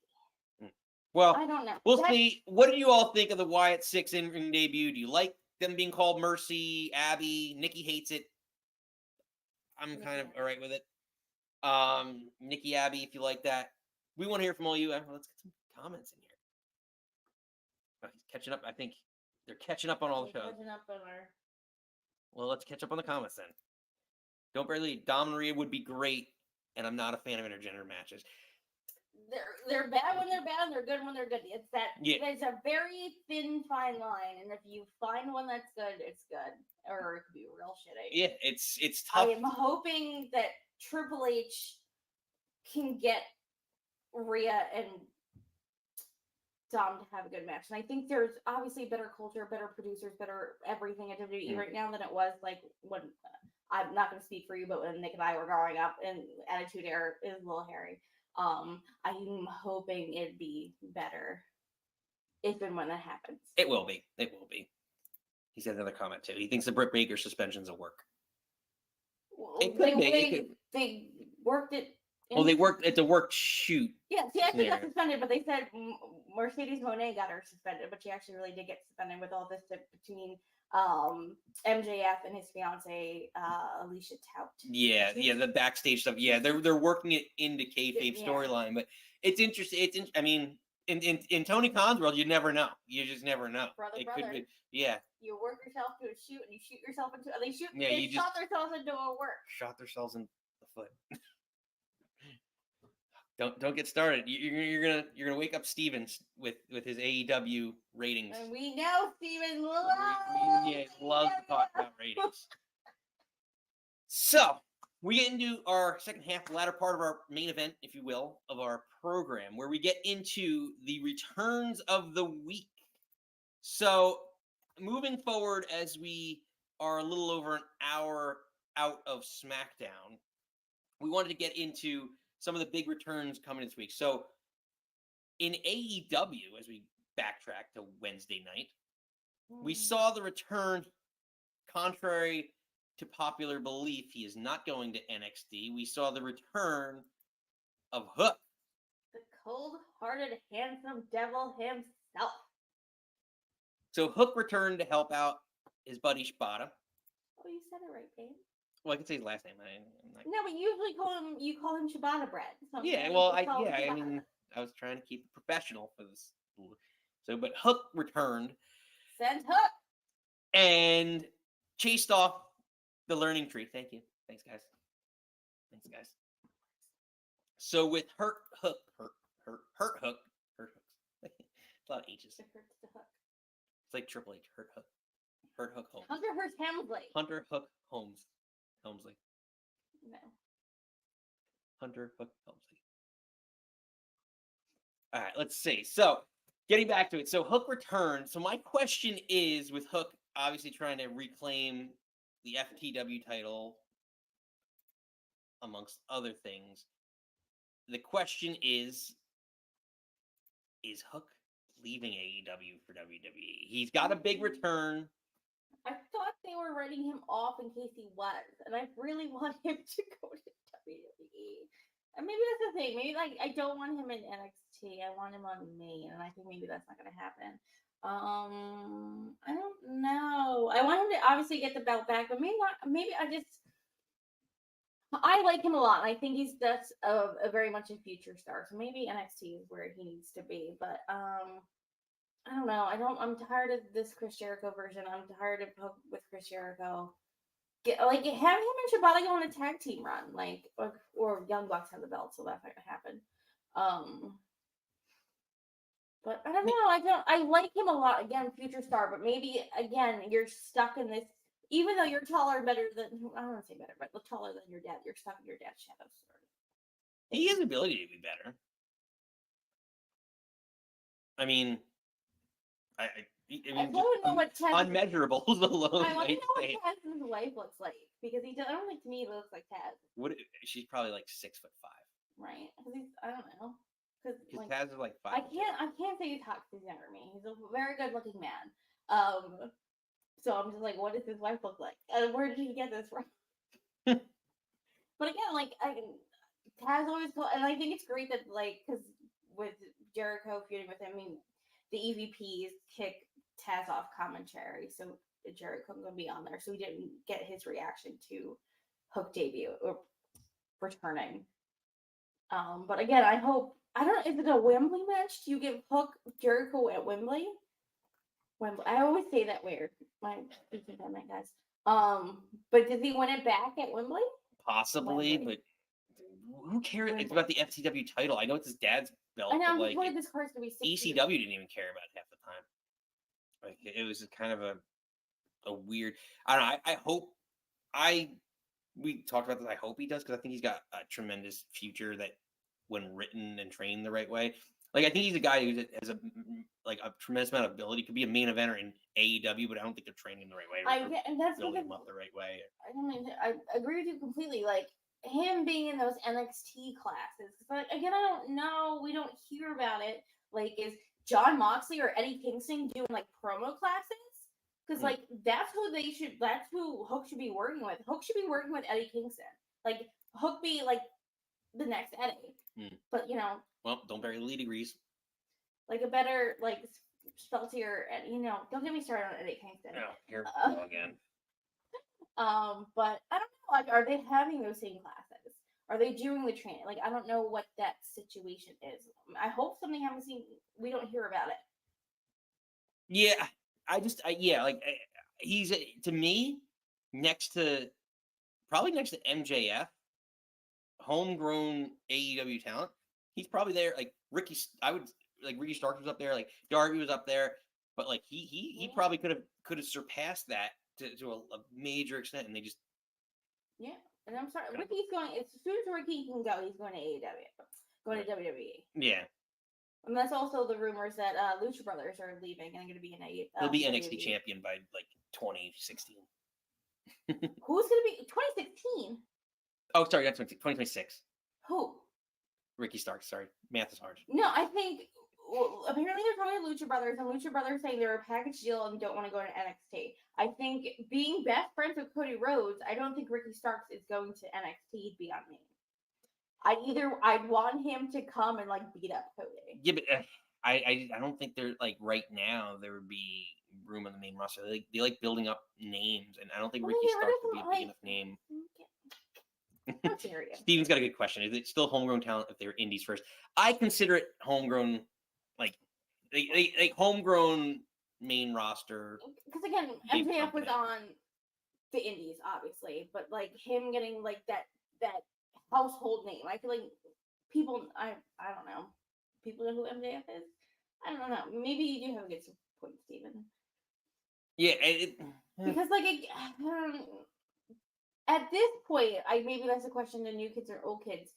Well, I don't know. We'll see. What do you all think of the Wyatt Sicks in debut? Do you like them being called Mercy, Abby? Nikki hates it. I'm kind of all right with it. Nikki, Abby, if you like that. We want to hear from all you. Let's get some comments in here. Oh, he's catching up. I think they're catching up on all the shows. Well, let's catch up on the comments then. Don't barely. Dom and Rhea would be great, and I'm not a fan of intergender matches. They're bad when they're bad, and they're good when they're good. It's that. Yeah. There's a very thin, fine line, and if you find one that's good, it's good, or it could be real shitty. Yeah, it's tough. I am hoping that Triple H can get Rhea and Dom to have a good match. And I think there's obviously better culture, better producers, better everything at WWE right now than it was like when, I'm not going to speak for you, but when Nick and I were growing up and Attitude Era is a little hairy. I'm hoping it'd be better if and when that happens. It will be. It will be. He said another comment too. He thinks the Britt Baker suspensions will work. Well, they worked it. Well, they worked at the work shoot. Yes, she actually got suspended, but they said Mercedes Moné got her suspended, but she actually really did get suspended with all this between MJF and his fiance Alicia Tout. Yeah, the backstage stuff. Yeah, they're working it into kayfabe storyline, but it's interesting. I mean, in Tony Khan's world, you never know. You just never know. Brother. Could be, yeah. You work yourself to a shoot, and you shoot yourself into. They shot themselves into a work. Shot themselves in the foot. Don't get started. You're gonna wake up Stevens with his AEW ratings. And we know Stevens loves. Loves to talk about ratings. So we get into our second half, the latter part of our main event, if you will, of our program, where we get into the returns of the week. So moving forward, as we are a little over an hour out of SmackDown, we wanted to get into some of the big returns coming this week. So in AEW, as we backtrack to Wednesday night, we saw the return, contrary to popular belief, he is not going to NXT. We saw the return of Hook. The cold-hearted, handsome devil himself. So Hook returned to help out his buddy Shibata. Oh, you said it right, babe. Well, I can say his last name. No, but usually you call him Shibata Bread. Yeah, well, I mean, I was trying to keep it professional for this. So, but Hook returned. Send Hook. And chased off the learning tree. Thank you. Thanks, guys. So with Hurt Hook. It's a lot of H's. It hurts to hook. It's like Triple H. Hurt Hook Holmes. Hunter Hearst Helmsley. Hunter Hook Helmsley. No. Hunter Hook Helmsley. All right, let's see. So, getting back to it. So, Hook returned. So, my question is, with Hook obviously trying to reclaim the FTW title, amongst other things, the question is Hook leaving AEW for WWE? He's got a big return. I thought they were writing him off in case he was, and I really want him to go to WWE. And maybe that's the thing. Maybe I don't want him in NXT. I want him on main, and I think maybe that's not going to happen. I don't know. I want him to obviously get the belt back, but maybe not. Maybe I like him a lot, and I think he's that's a very much a future star. So maybe NXT is where he needs to be. But I don't know. I'm tired of this Chris Jericho version. I'm tired of with Chris Jericho. Have him and Shibata go on a tag team run, or Young Bucks have the belt, so that's not gonna happen. But I don't know. I like him a lot. Again, future star, but maybe again you're stuck in this. Even though you're taller, better than I don't want to say better, but taller than your dad, you're stuck in your dad's shadows. He has the ability to be better. I mean, I want to know what unmeasurables alone. I want to know what Taz's wife looks like because I don't think to me he looks like Taz. She's probably like 6'5". Right? I don't know. Because Taz is like 5. I can't say he's hot because he's never me. He's a very good looking man. So I'm just like, what does his wife look like? And where did he get this from? But again, Taz always and I think it's great that because with Jericho feuding with him, I mean, the EVPs kick Taz off commentary, so Jericho's gonna be on there, so he didn't get his reaction to Hook debut or returning. But again, I hope I don't know, is it a Wembley match? Do you give Hook Jericho at Wembley? Wembley. I always say that weird. My guys. But does he win it back at Wembley? Possibly, Wembley. But who cares? Wembley. It's about the FTW title. I know it's his dad's belt. I know. But this card's gonna be 60. ECW didn't even care about it half the time. Like it was kind of a weird. I don't know. I hope we talked about this. I hope he does because I think he's got a tremendous future that when written and trained the right way. Like I think he's a guy who has a tremendous amount of ability. Could be a main eventer in AEW, but I don't think they're training him the right way. And that's building him up the right way. I agree with you completely. Like him being in those NXT classes. But again, I don't know. We don't hear about it. Like, is John Moxley or Eddie Kingston doing like promo classes? Because that's who Hook should be working with. Hook should be working with Eddie Kingston. Like Hook be like the next Eddie. But well, don't bury the lead degrees. Like a better Speltier, and don't get me started on Eddie Kingston. No, here we go again. But I don't know. Like, are they having those same classes? Are they doing the training? Like, I don't know what that situation is. I hope something happens. We don't hear about it. Yeah, he's to me next to MJF, homegrown AEW talent. He's probably there. Like Ricky, Ricky Starks was up there. Like Darby was up there, but he probably could have surpassed that to a major extent, and they just And I'm sorry, Ricky's going. As soon as Ricky can go, he's going to AEW, going to WWE. Yeah. And that's also the rumors that Lucha Brothers are leaving and going to be in AEW. He'll be NXT champion by 2016. Who's going to be 2016? Oh, sorry, that's 2026. Who? Ricky Starks. Sorry, math is hard. No, I think apparently they're talking to Lucha Brothers, and Lucha Brothers saying they're a package deal and don't want to go to NXT. I think being best friends with Cody Rhodes, I don't think Ricky Starks is going to NXT beyond me. I'd want him to come and beat up Cody. Yeah, but I don't think they're right now there would be room on the main roster. They like building up names, and I don't think Ricky Starks would be a big enough name. How dare you? Steven's got a good question. Is it still homegrown talent if they were indies first? I consider it homegrown, like homegrown main roster. Because again, MJF was on the indies, obviously, but him getting that household name. I feel like people. I don't know. People know who MJF is. I don't know. Maybe you do have a good point, Steven. Yeah, because at this point, maybe that's a question to new kids or old kids.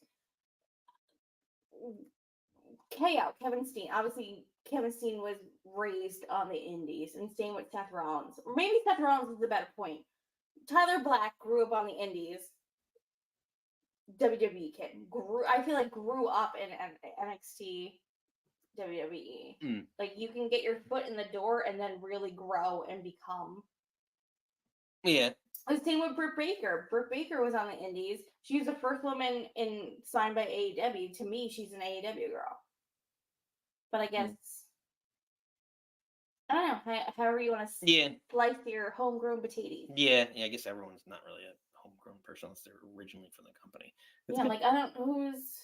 KO, Kevin Steen. Obviously, Kevin Steen was raised on the indies, and same with Seth Rollins. Or maybe Seth Rollins is a better point. Tyler Black grew up on the indies. WWE kid. Grew up in NXT, WWE. You can get your foot in the door and then really grow and become. Yeah. The same with Britt Baker. Britt Baker was on the indies. She was the first woman signed by AEW. To me, she's an AEW girl. But I guess I don't know. However you want to Yeah. slice your homegrown potatoes. Yeah. I guess everyone's not really a homegrown person unless they're originally from the company. Yeah, like I don't know who's.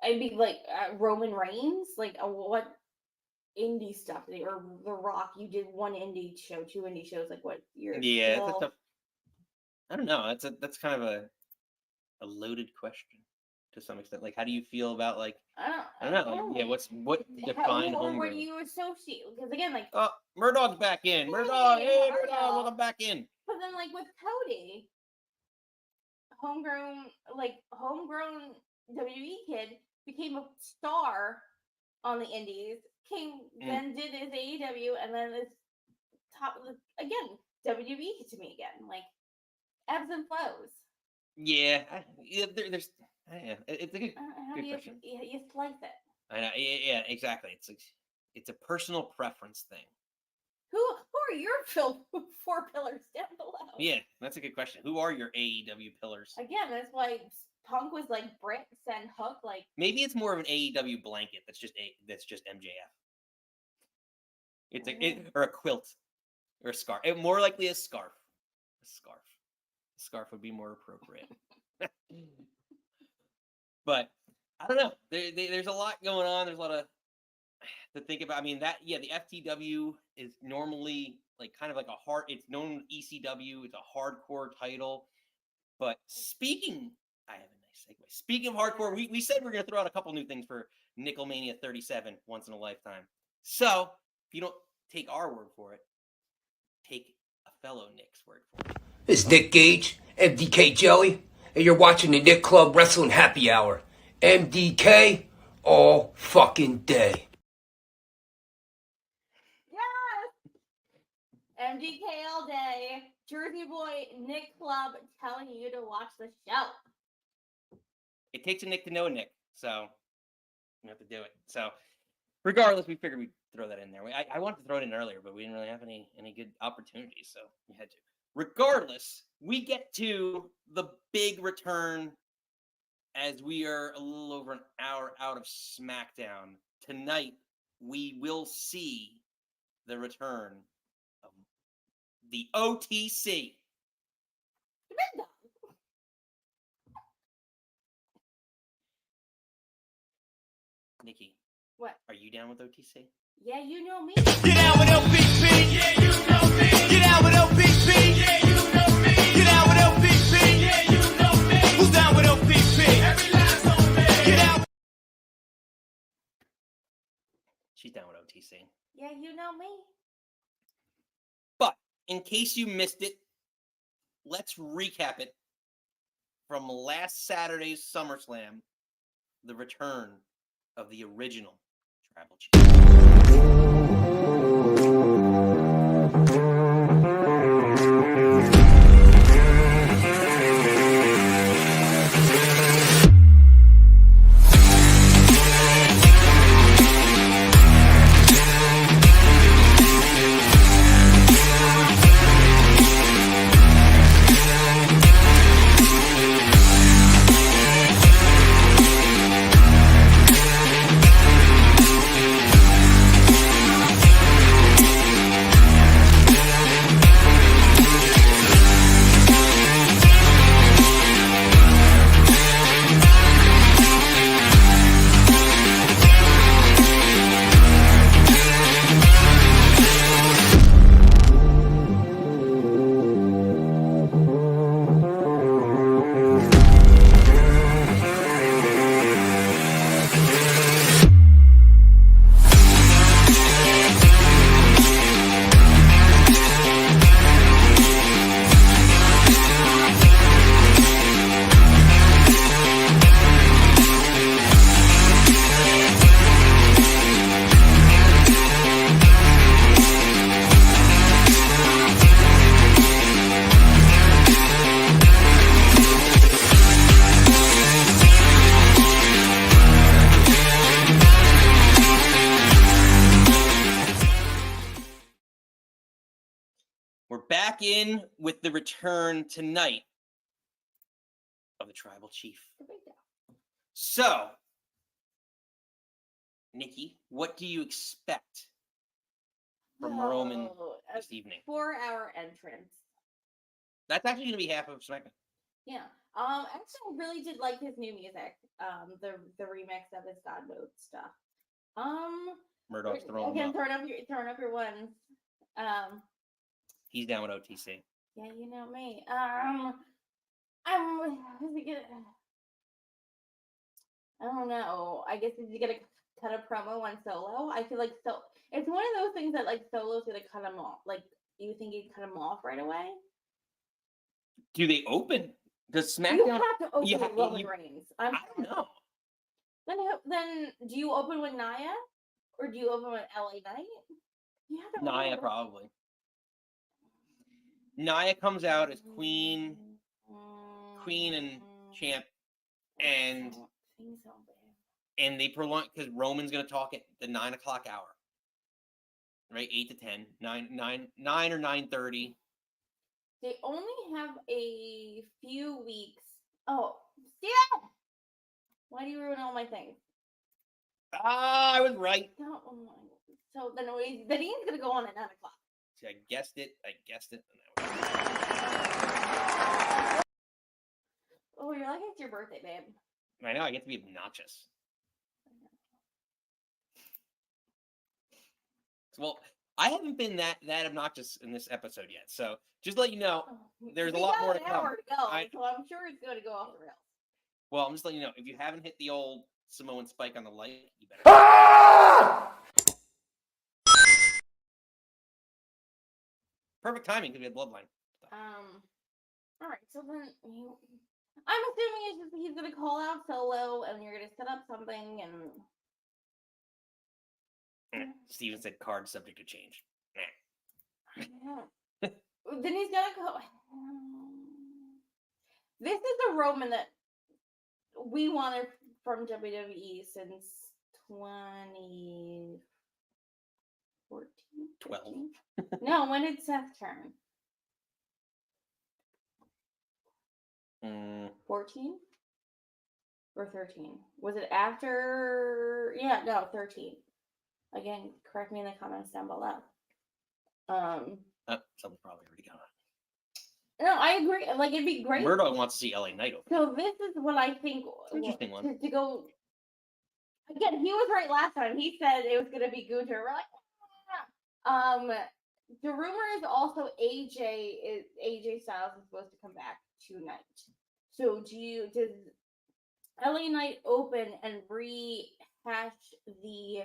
I'd be like Roman Reigns. Like what indie stuff or The Rock? You did one indie show, 2 indie shows. Like what? You're Yeah, still... that's a tough. I don't know. That's kind of a loaded question to some extent. Like, how do you feel about like? I don't know. Like, yeah, what define or homegrown? what do you associate? Because again, like Murdoch's back in. Murdoch, hey Murdoch, welcome back in. But then, like with Cody, homegrown WWE kid became a star on the Indies. Then did his AEW, and then it's again WWE to me again. Like ebbs and flows. Yeah, there's. Yeah, it's a good question. You slice it. I know. Yeah, exactly. It's a personal preference thing. Who are your 4 pillars down below? Yeah, that's a good question. Who are your AEW pillars? Again, that's why Punk was like Bricks and Hook. Like maybe it's more of an AEW blanket that's just MJF. It's or a quilt or a scarf. More likely a scarf. A scarf would be more appropriate. But I don't know. There's a lot going on. There's a lot to think about. I mean, the FTW is normally like kind of like it's known ECW. It's a hardcore title. But I have a nice segue. Speaking of hardcore, we said we're going to throw out a couple new things for Nickelmania 37 once in a lifetime. So if you don't take our word for it, take a fellow Nick's word for it. This is Nick Gage, MDK Jelly, and you're watching the Nick Club Wrestling Happy Hour. MDK all fucking day. Yes! MDK all day. Jersey boy Nick Club telling you to watch the show. It takes a Nick to know a Nick, so we have to do it. So regardless, we figured we'd throw that in there. I wanted to throw it in earlier, but we didn't really have any good opportunities, so we had to. Regardless, we get to the big return as we are a little over an hour out of SmackDown. Tonight, we will see the return of the OTC. Nikki. What? Are you down with OTC? Yeah, you know me. Get out with LPP. Yeah, you know me. Get out with LPP. Yeah, you know me. Get out with LPP. Yeah, you know me. Who's down with LPP? Every last on me. Get out. She's down with OTC. Yeah, you know me. But in case you missed it, let's recap it from last Saturday's SummerSlam, the return of the original Tribal Chief. We're back in with the return tonight of the Tribal Chief. So, Nikki, what do you expect from Roman a this evening. 4-hour entrance. That's actually going to be half of SmackDown. Yeah. Actually, I really did like his new music. The remix of his God Mode stuff. Murdoch's throwing again, him up. throwing up your ones. He's down with OTC. Yeah, you know me. I don't know. I guess is he gonna cut a promo on Solo? I feel like it's one of those things that like Solo's gonna cut him off. Like, you think he'd cut him off right away? Do they open? Does SmackDown? You have to open you with Roman Reigns. I don't know. Then do you open with Nia, or do you open with LA Knight? You have to Nia probably. Nia comes out as queen and champ, and they prolong because Roman's gonna talk at the 9 o'clock hour, right? 8 to 10, 9 or 9:30. They only have a few weeks. Oh, Steven! Why do you ruin all my things? I was right. No, so then he's gonna go on at 9 o'clock. See, I guessed it. Oh, you're like it's your birthday, babe. I know. I get to be obnoxious. Well, I haven't been that obnoxious in this episode yet. So just to let you know, there's a lot more to come. So I'm sure it's going to go off the rails. Well, I'm just letting you know, if you haven't hit the old Samoan spike on the light, you better. Perfect timing because we had Bloodline. All right. So then I'm assuming it's just he's going to call out Solo, and you're going to set up something, and. Steven said card subject to change. Then he's gonna go. This is the Roman that we wanted from WWE since 2014. 12. No, when did Seth turn? 14 or 13? Was it after? Yeah, no, 13. Again, correct me in the comments down below. Someone's probably already got it. No, I agree. Like, it'd be great. Murdoch wants to see LA Knight open. So this is what I think. Interesting one. To go. Again, he was right last time. He said it was going to be Gunther. We're like, the rumor is also AJ Styles is supposed to come back tonight. So does LA Knight open and rehash the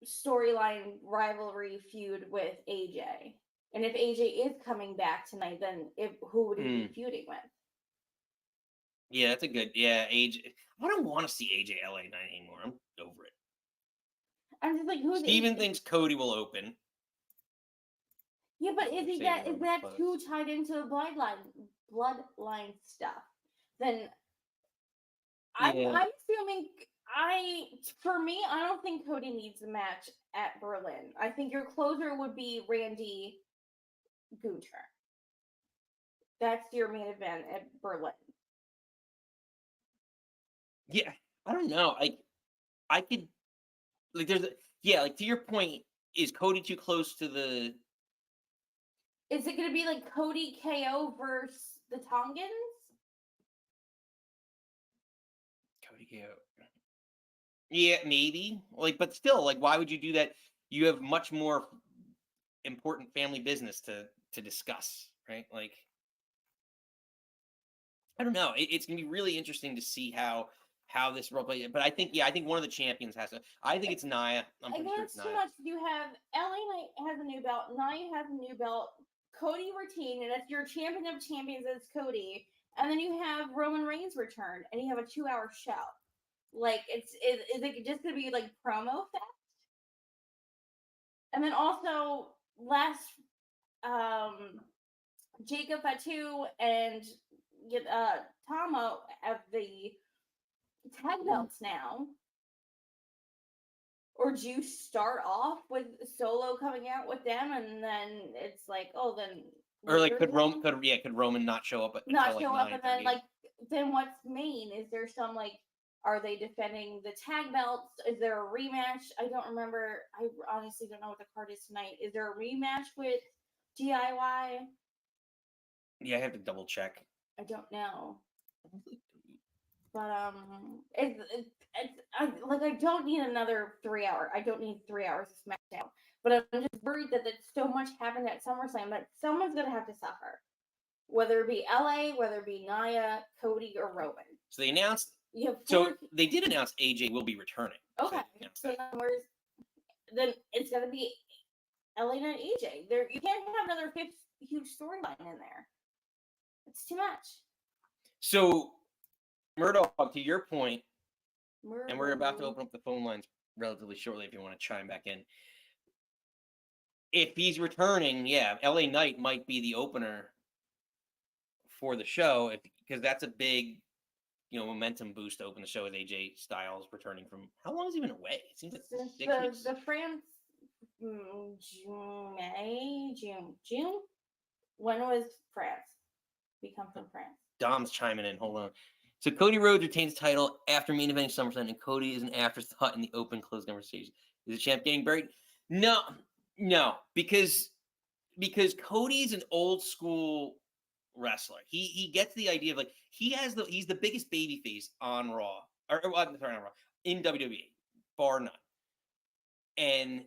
storyline rivalry feud with AJ? And if AJ is coming back tonight, then who would he be feuding with? Yeah, that's a good. Yeah, AJ. I don't want to see AJ LA Knight anymore. I'm over it. I'm just like, who's Steven thinks Cody will open. Yeah, but is that too tied into the bloodline stuff? Then I'm assuming for me, I don't think Cody needs a match at Berlin. I think your closer would be Randy Gunther. That's your main event at Berlin. Yeah, I don't know. I could like like to your point, is Cody too close to the? Is it going to be like Cody KO versus the Tongans? Cody KO. Yeah, maybe. Like, but still, like, why would you do that? You have much more important family business to discuss, right? Like, I don't know. It's gonna be really interesting to see how this role plays. But I think one of the champions has to. I think it's Nia. I'm pretty sure it's Nia. Too much. You have LA Knight has a new belt. Nia has a new belt. Cody retained, and if your champion of champions is Cody, and then you have Roman Reigns return, and you have a 2-hour show. Like, is it just gonna be like promo fest? And then also Jacob Fatu and Tama have the tag belts now. Or do you start off with Solo coming out with them, and then it's like, oh, then. Or like, could Roman not show up? And then like, then what's main? Is there some like Are they defending the tag belts? Is there a rematch? I don't remember. I honestly don't know what the card is tonight. Is there a rematch with DIY? Yeah, I have to double check. I don't know. But I don't need another 3 hour. I don't need 3 hours of SmackDown. But I'm just worried that so much happened at SummerSlam that someone's gonna have to suffer, whether it be LA, whether it be Nia, Cody, or Roman. So they announced. You have So they did announce AJ will be returning. okay. So Then it's gonna be LA and AJ. There, you can't have another huge storyline in there. It's too much. So Murdoch, to your point, and we're about to open up the phone lines relatively shortly if you want to chime back in. If he's returning, yeah, LA Knight might be the opener for the show because that's a big, momentum boost to open the show with AJ Styles returning from how long has he been away? It seems like 6 weeks. The France June. When was France? We come from France. Dom's chiming in. Hold on. So Cody Rhodes retains the title after main eventing SummerSlam, and Cody is an afterthought in the open close conversation. Is the champ getting buried? No, because Cody's an old school wrestler. He gets the idea of like he's the biggest babyface on Raw or not Raw in WWE, bar none. And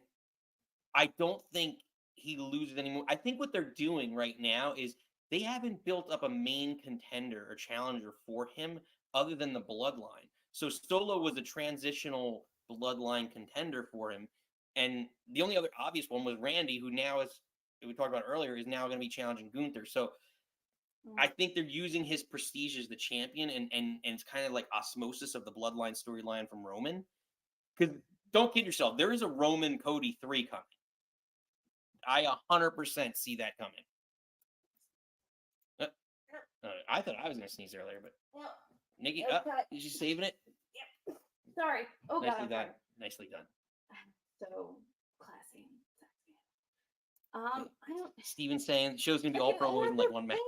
I don't think he loses anymore. I think what they're doing right now is they haven't built up a main contender or challenger for him other than the Bloodline. So Solo was a transitional Bloodline contender for him. And the only other obvious one was Randy, who now is, we talked about earlier, is now going to be challenging Gunther. So I think they're using his prestige as the champion and it's kind of like osmosis of the Bloodline storyline from Roman. Because don't kid yourself, there is a Roman Cody 3 coming. I 100% see that coming. I thought I was going to sneeze earlier, but Nikki, is she saving it? Yep. Sorry. Oh, nicely God. done. Nicely done. So classy. I don't. Steven's saying the show's going to be all promos in like one match.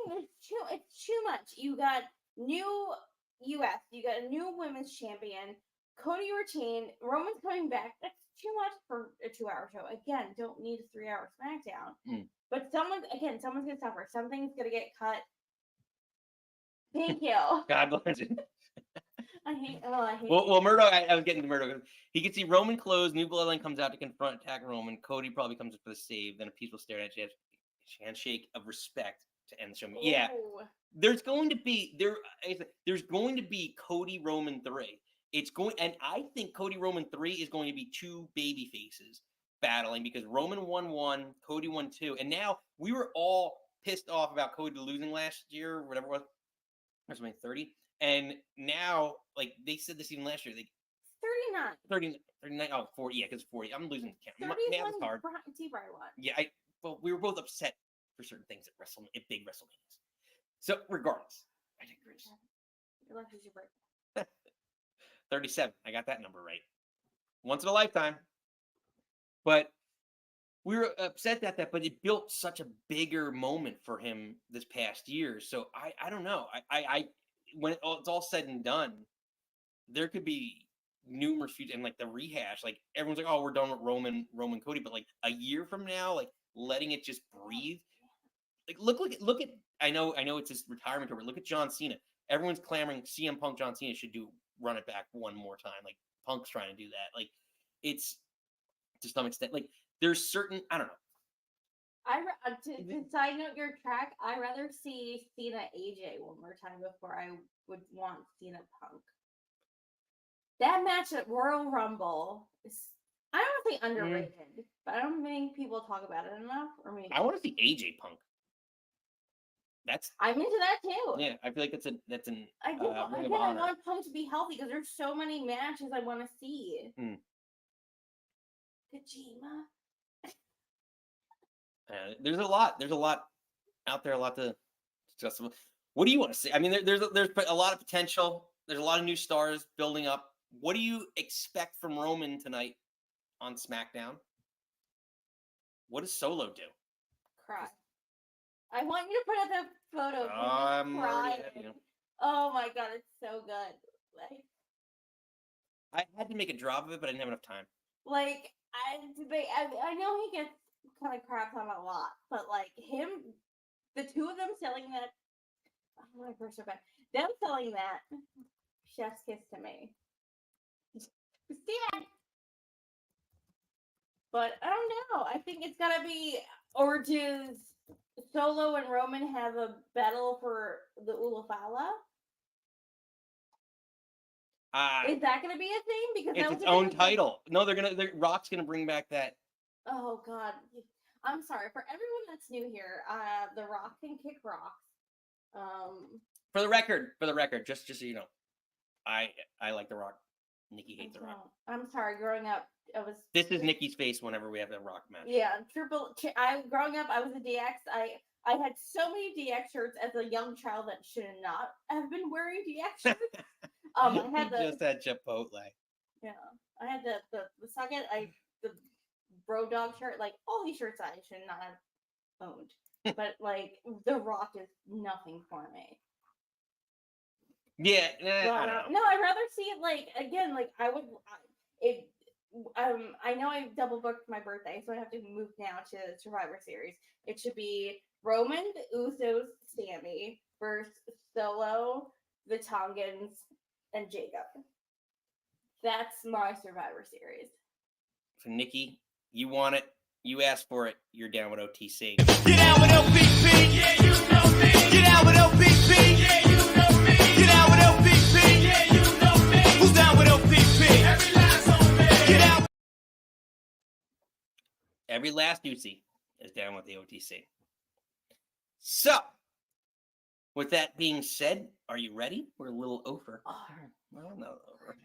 It's too much. You got new US. You got a new women's champion. Cody retained. Roman's coming back. That's too much for a 2-hour show. Again, don't need a 3-hour SmackDown. But someone's going to suffer. Something's going to get cut. Thank you. God bless you. I hate. Well, Murdoch. I was getting to Murdoch. He can see Roman close. New Bloodline comes out to confront, attack Roman. Cody probably comes up for the save. Then a peaceful stare at handshake of respect to end the show. Yeah, there's going to be There's going to be Cody Roman 3. It's going, and I think Cody Roman 3 is going to be 2 baby faces battling because Roman won 1, Cody won 2, and now we were all pissed off about Cody losing last year, or whatever it was. WrestleMania 30, and now like they said this even last year, like 39, 40, yeah, because 40. I'm losing count. Math is hard. Yeah, well, we were both upset for certain things at big WrestleManias. So regardless, I digress. Your life is your birthday. 37. I got that number right. Once in a lifetime. But we were upset at that, but it built such a bigger moment for him this past year. So I don't know. I when it's all said and done, there could be numerous future and like the rehash. Like everyone's like, oh, we're done with Roman Cody, but like a year from now, like letting it just breathe. Like look at. I know it's his retirement tour, but look at John Cena. Everyone's clamoring CM Punk John Cena should run it back one more time. Like Punk's trying to do that. Like it's to some extent like. There's certain, I don't know. To side note your track, I'd rather see Cena AJ one more time before I would want Cena Punk. That match at Royal Rumble is, I don't think underrated, but I don't think people talk about it enough. Or maybe I want to see AJ Punk. I'm into that too. Yeah, I feel like that's an. I want Punk to be healthy because there's so many matches I want to see. Kojima. There's a lot out there, a lot to discuss. What do you want to see? I mean, there's a lot of potential. There's a lot of new stars building up. What do you expect from Roman tonight on SmackDown? What does Solo do? Cry. I want you to put up the photo. I'm already, Oh my god, it's so good. Like, I had to make a drop of it, but I didn't have enough time. Like, I know he gets kind of crapped on a lot, but like him, the two of them selling that, oh my gosh, so bad. Them selling that, chef's kiss to me. Steven! But I don't know. I think it's gotta be, or does Solo and Roman have a battle for the Ulafala? Is that gonna be a thing? Because It's that its was a own big- title. No, Rock's gonna bring back that. Oh God, I'm sorry for everyone that's new here. The Rock can kick rocks. For the record, just so you know, I like the Rock. Nikki hates the Rock. I'm sorry. Growing up, I was. This is Nikki's face whenever we have the Rock match. Yeah, growing up, I was a DX. I had so many DX shirts as a young child that should not have been wearing DX shirts. I had You just had Chipotle. Yeah, I had the second the Bro Dog shirt. Like all these shirts, I should not have owned. But like the Rock is nothing for me. Yeah, But, I don't know. no, I'd rather see it like again. Like I would. I know I double booked my birthday, so I have to move now to Survivor Series. It should be Roman, the Usos, Sammy versus Solo, the Tongans, and Jacob. That's my Survivor Series. For Nikki, you want it. You asked for it. You're down with OTC. Get out with LPP, yeah, you know me. Get out with LPP, yeah, you know me. Get out with LPP, yeah, you know me. Who's down with LPP? Every last on me. Get out. Every last Ducey is down with the OTC. So, with that being said, are you ready? We're a little over. Well, no, over.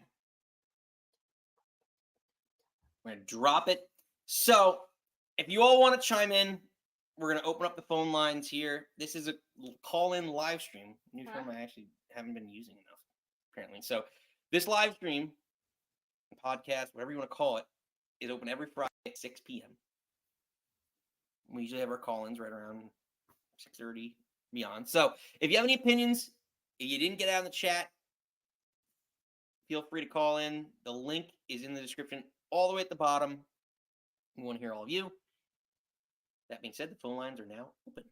We're going to drop it. So, if you all want to chime in, we're going to open up the phone lines here. This is a call-in live stream. New term I actually haven't been using enough, apparently. So, this live stream, podcast, whatever you want to call it, is open every Friday at 6 p.m. We usually have our call-ins right around 6:30 beyond. So, if you have any opinions, if you didn't get out in the chat, feel free to call in. The link is in the description all the way at the bottom. We want to hear all of you. That being said, the phone lines are now open.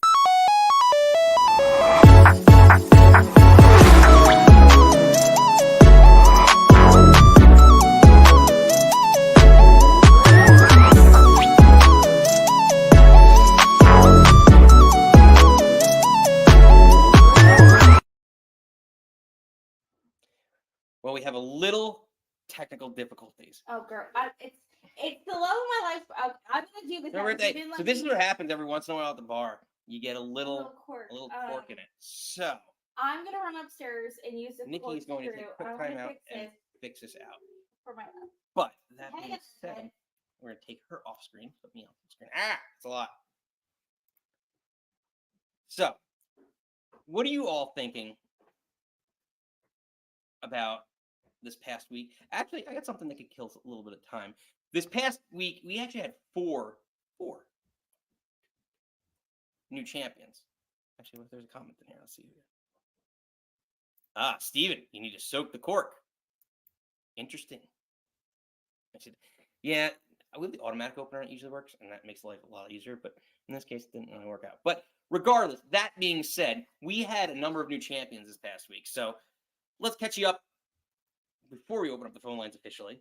Well, we have a little technical difficulties. Oh, girl, it's the love of my life. I'm gonna do this. So this is what happens every once in a while at the bar. You get a little cork cork in it. So I'm gonna run upstairs and use the Nikki is going to take a quick time out and fix this out. for my. But that Hang being on. said, we're gonna take her off screen. Put me on screen. It's a lot. So, what are you all thinking about this past week? Actually, I got something that could kill a little bit of time. This past week, we actually had four new champions. Actually, there's a comment in here. Let's see. Steven, you need to soak the cork. Interesting. Yeah, with the automatic opener, it usually works, and that makes life a lot easier. But in this case, it didn't really work out. But regardless, that being said, we had a number of new champions this past week. So let's catch you up before we open up the phone lines officially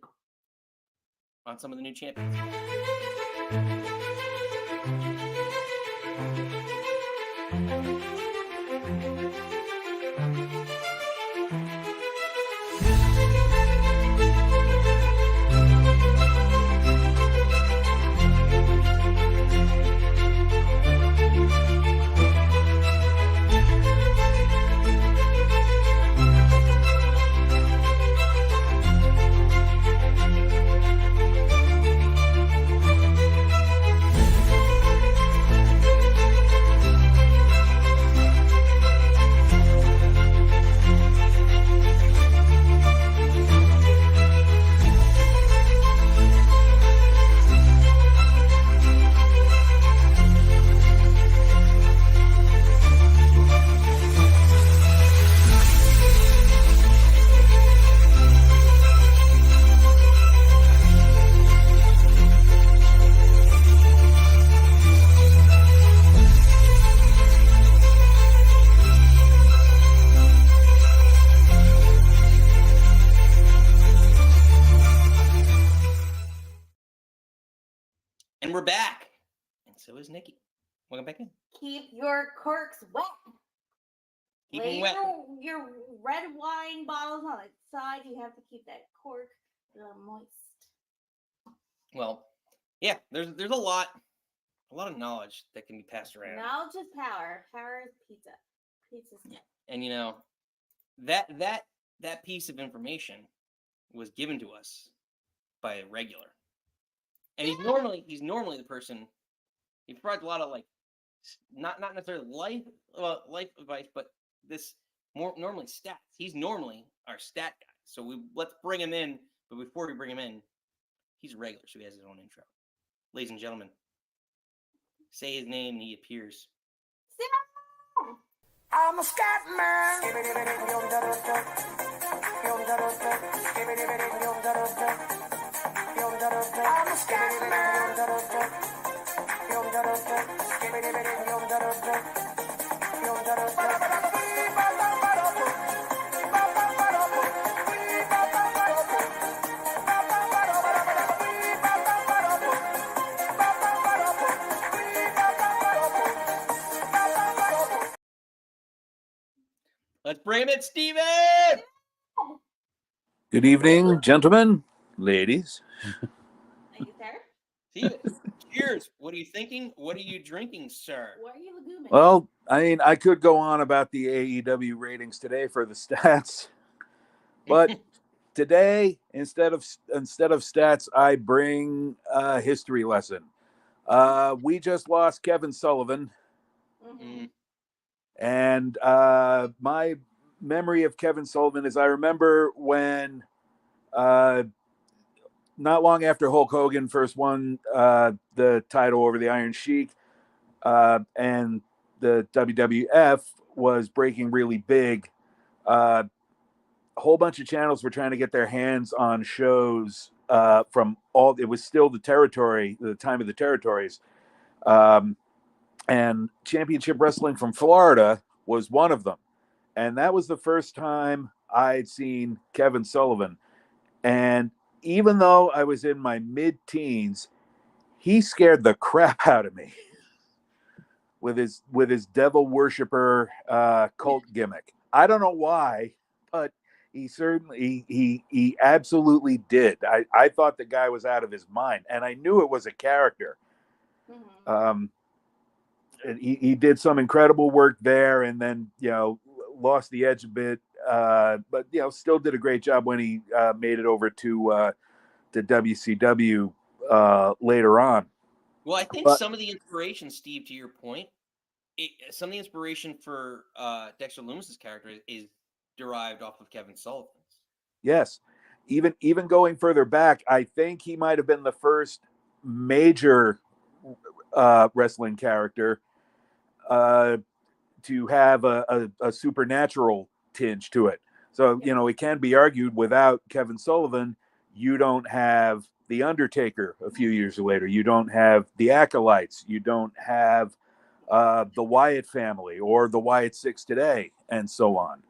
on some of the new champions. So is Nikki. Welcome back in. Keep your corks wet. Keep Lay them wet. your red wine bottles on its side. You have to keep that cork moist. Well, yeah, there's a lot of knowledge that can be passed around. Knowledge is power. Power is pizza. Pizza's good. And you know, that piece of information was given to us by a regular. And he's normally the person. He provides a lot of like, not necessarily life advice, but this more normally stats. He's normally our stat guy. So let's bring him in. But before we bring him in, he's a regular, so he has his own intro. Ladies and gentlemen, say his name and he appears. I'm a scat man. I'm a scat Let's bring him in, Steven! Good evening, gentlemen, ladies. Are you there? Steven, cheers. What are you thinking? What are you drinking, sir? What are you lagooming? Well, I mean, I could go on about the AEW ratings today for the stats, but today, instead of stats, I bring a history lesson. We just lost Kevin Sullivan. Mm-hmm. And my memory of Kevin Sullivan is I remember when not long after Hulk Hogan first won the title over the Iron Sheik and the WWF was breaking really big, a whole bunch of channels were trying to get their hands on shows from all, it was still the time of the territories. And Championship Wrestling from Florida was one of them. And that was the first time I'd seen Kevin Sullivan. And even though I was in my mid-teens, he scared the crap out of me with his devil worshiper cult gimmick. I don't know why, but he absolutely did. I thought the guy was out of his mind, and I knew it was a character. Mm-hmm. And he did some incredible work there, and then lost the edge a bit, but still did a great job when he made it over to WCW later on. Well, I think some of the inspiration, Steve, to your point, some of the inspiration for Dexter Lumis's character is derived off of Kevin Sullivan's. Yes, even going further back, I think he might have been the first major wrestling character to have a supernatural tinge to it. So, it can be argued without Kevin Sullivan, you don't have The Undertaker a few years later. You don't have the Acolytes. You don't have the Wyatt family or the Wyatt Sicks today, and so on.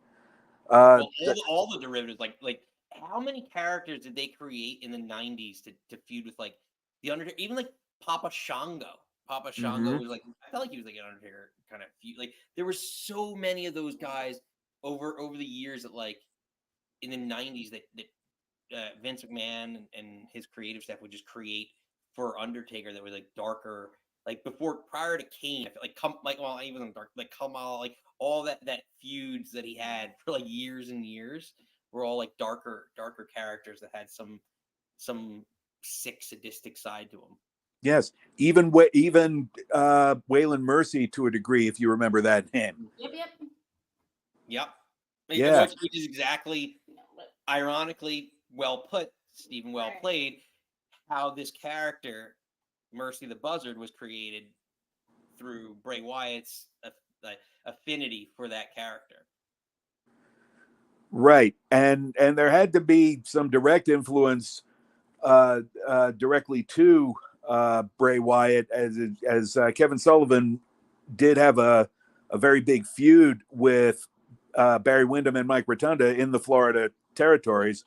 All the derivatives, like how many characters did they create in the 90s to feud with like The Undertaker? Even like Papa Shango. Papa Shango was like, I felt like he was like an Undertaker kind of feud. Like there were so many of those guys over the years that like in the 90s that Vince McMahon and his creative staff would just create for Undertaker that were like darker, like prior to Kane. I feel like he wasn't dark, like Kamala, like all that feuds that he had for like years and years were all like darker characters that had some sick sadistic side to them. Yes, even Waylon Mercy to a degree, if you remember that name. Yep. Yeah. Which is exactly, ironically, well put, Stephen, well played, how this character, Mercy the Buzzard, was created through Bray Wyatt's affinity for that character. Right. And there had to be some direct influence directly to Bray Wyatt, as Kevin Sullivan did have a very big feud with Barry Windham and Mike Rotunda in the Florida territories,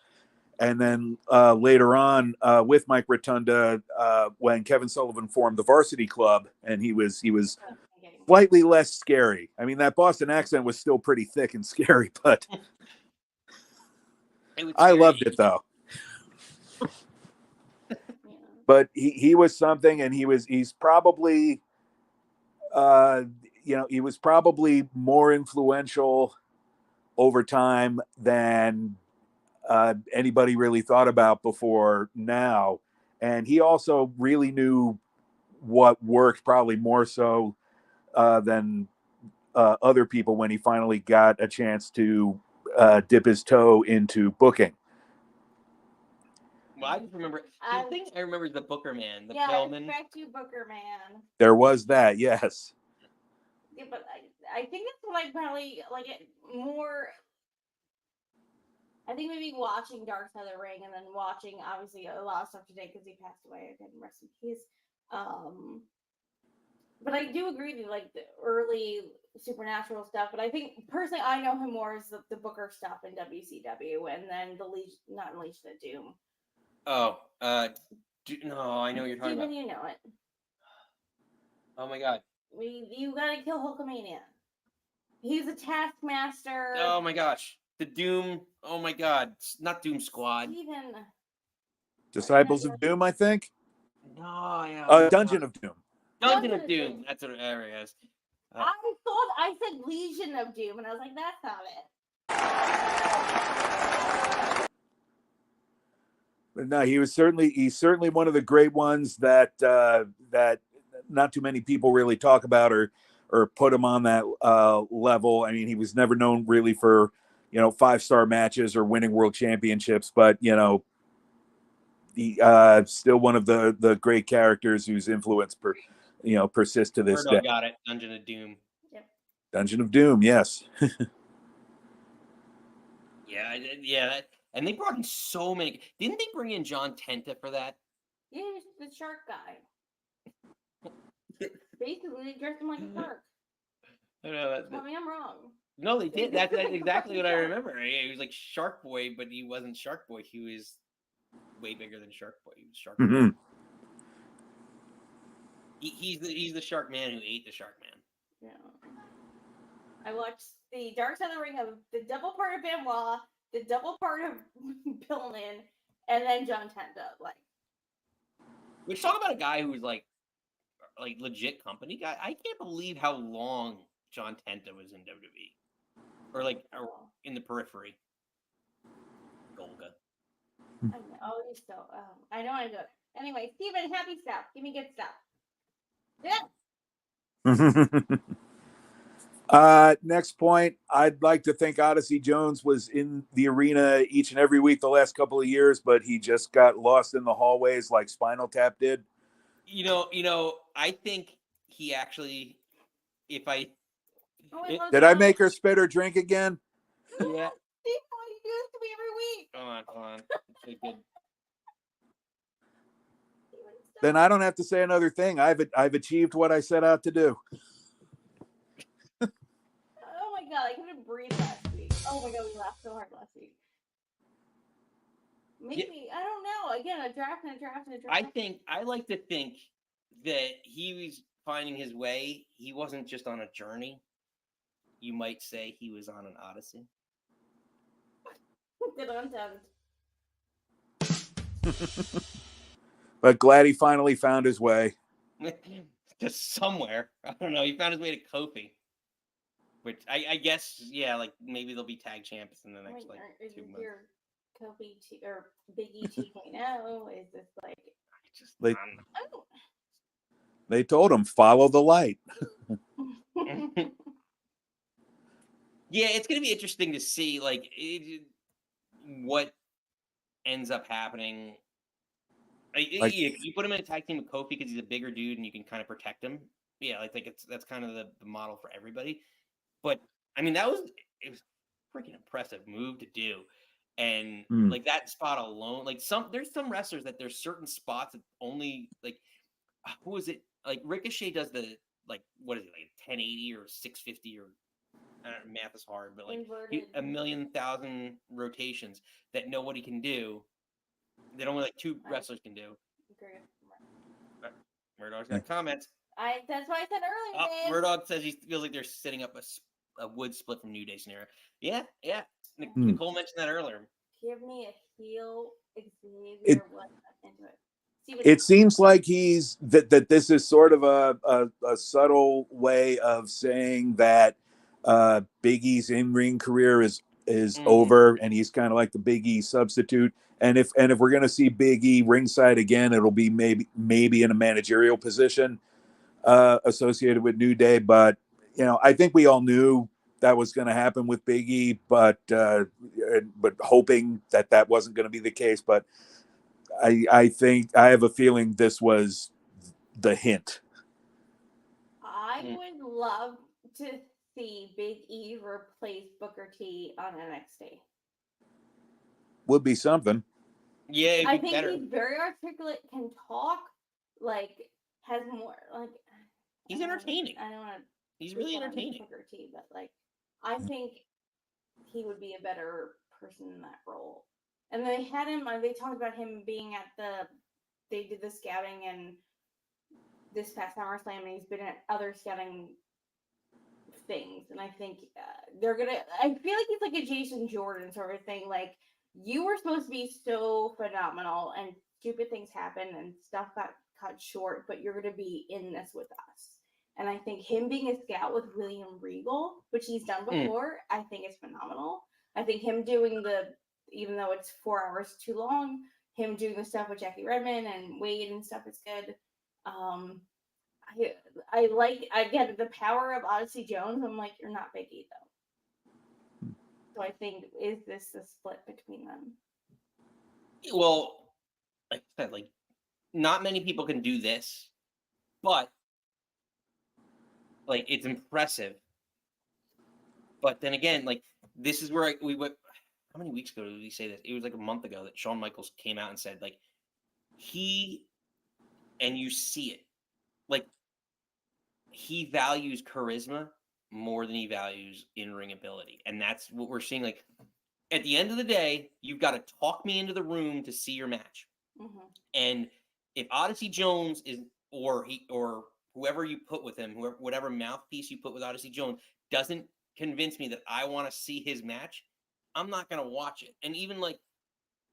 And then later on with Mike Rotunda, when Kevin Sullivan formed the Varsity Club, and he was slightly less scary. I mean, that Boston accent was still pretty thick and scary, but I loved it though. But he was something, and he's probably he was probably more influential over time than anybody really thought about before now. And he also really knew what worked, probably more so than other people, when he finally got a chance to dip his toe into booking. Well, I just remember the thing. I remember the Booker Man, the yeah, Pillman. Respect you, Booker Man. There was that, yes. Yeah, but I think that's what I probably like it more. I think maybe watching Dark Side of the Ring and then watching obviously a lot of stuff today because he passed away. Again, rest in peace. But I do agree with like the early Supernatural stuff. But I think personally, I know him more as the Booker stuff in WCW, and then the Legion of Doom. Oh, no, I know what you're talking about. You know it. Oh my God. You gotta kill Hulkamania. He's a Taskmaster. Oh my gosh. The Doom. Oh my God. Not Doom Squad. Steven. Disciples of Doom, I think. No, yeah. Dungeon of Doom. Dungeon of Doom. That's what it is. I thought I said Legion of Doom, and I was like, that's not it. But no, he's certainly one of the great ones that that not too many people really talk about or put him on that level. I mean, he was never known really for 5-star matches or winning world championships, but he still one of the great characters whose influence persists to this day. Got it. Dungeon of Doom. Yep. Dungeon of Doom, yes. Yeah. And they brought in so many. Didn't they bring in John Tenta for that? Yeah, he was the shark guy. Basically, they dressed him like a shark. I know. Tell me I'm wrong. No, they did. That's exactly what I remember. He was like Shark Boy, but he wasn't Shark Boy. He was way bigger than Shark Boy. He was Shark Boy. Mm-hmm. He's the Shark Man who ate the Shark Man. Yeah. I watched the Dark Side of the Ring of the double part of Benoit, the double part of Pillman, and then John Tenta. Which talk about a guy who's like legit company guy. I can't believe how long John Tenta was in WWE, or in the periphery. Golga. I know. Oh, he's so. I know. I know. Anyway, Steven, happy stuff. Give me good stuff. Yeah. Next point, I'd like to think Odyssey Jones was in the arena each and every week the last couple of years, but he just got lost in the hallways like Spinal Tap did. I think he actually, did I make her spit or drink again? Yeah. Steve, how you do this to me every week? Hold on. Okay, good. Then I don't have to say another thing. I've achieved what I set out to do. Oh my God, I couldn't breathe last week. Oh my God, we laughed so hard last week. Maybe, I don't know. Again, a draft. I like to think that he was finding his way. He wasn't just on a journey. You might say he was on an odyssey. Good on But glad he finally found his way. Just somewhere. I don't know. He found his way to Kofi. Which I guess, yeah, like maybe they'll be tag champs in the next 2 months. Your Kofi or Big E 2.0? Is this like? They told him follow the light. Yeah, it's gonna be interesting to see what ends up happening. If you put him in a tag team with Kofi because he's a bigger dude and you can kind of protect him, yeah, I think that's kind of the model for everybody. But I mean, it was a freaking impressive move to do, and like that spot alone, there's some wrestlers that there's certain spots that only who is it? Like Ricochet does the what is it, like 1080 or 650 or math is hard, but like Inverted. 1,000,000 rotations that nobody can do, that only like 2 wrestlers can do. Agree. Murdog's got comments. That's why I said earlier, Oh, man. Murdog says he feels like they're setting up a wood split from New Day scenario. Yeah. Hmm. Nicole mentioned that earlier. Give me a heel Xavier. It- Into it. See what It seems like he's that this is sort of a subtle way of saying that Big E's in-ring career is over, and he's kind of like the Big E substitute. And if we're gonna see Big E ringside again, it'll be maybe in a managerial position associated with New Day. But I think we all knew that was going to happen with Big E, but hoping that wasn't going to be the case. But I think I have a feeling this was the hint. I would love to see Big E replace Booker T on NXT. Would be something. Yeah, it'd I be think better. he's very articulate, can talk, like has more like. He's entertaining. I don't want to. He's really entertaining. Booker T, but like, I think he would be a better person in that role. And they had him. They talked about him being at the. They did the scouting and this past SummerSlam, and he's been at other scouting things. And I think they're gonna. I feel like he's like a Jason Jordan sort of thing. Like, you were supposed to be so phenomenal, and stupid things happen, and stuff got cut short. But you're gonna be in this with us. And I think him being a scout with William Regal, which he's done before, I think is phenomenal. I think him doing even though it's 4 hours too long, him doing the stuff with Jackie Redmond and Wade and stuff is good. I like, again, the power of Odyssey Jones. I'm like, you're not Big E, though. So I think, is this the split between them? Well, like I said, like, not many people can do this, but like, it's impressive. But then again, like, this is where we went. How many weeks ago did we say this? It was like a month ago that Shawn Michaels came out and said, like, and you see it, like, he values charisma more than he values in-ring ability. And that's what we're seeing. Like, at the end of the day, you've got to talk me into the room to see your match. Mm-hmm. And if Odyssey Jones is, or whoever you put with him, whatever mouthpiece you put with Odyssey Jones, doesn't convince me that I want to see his match, I'm not gonna watch it. And even like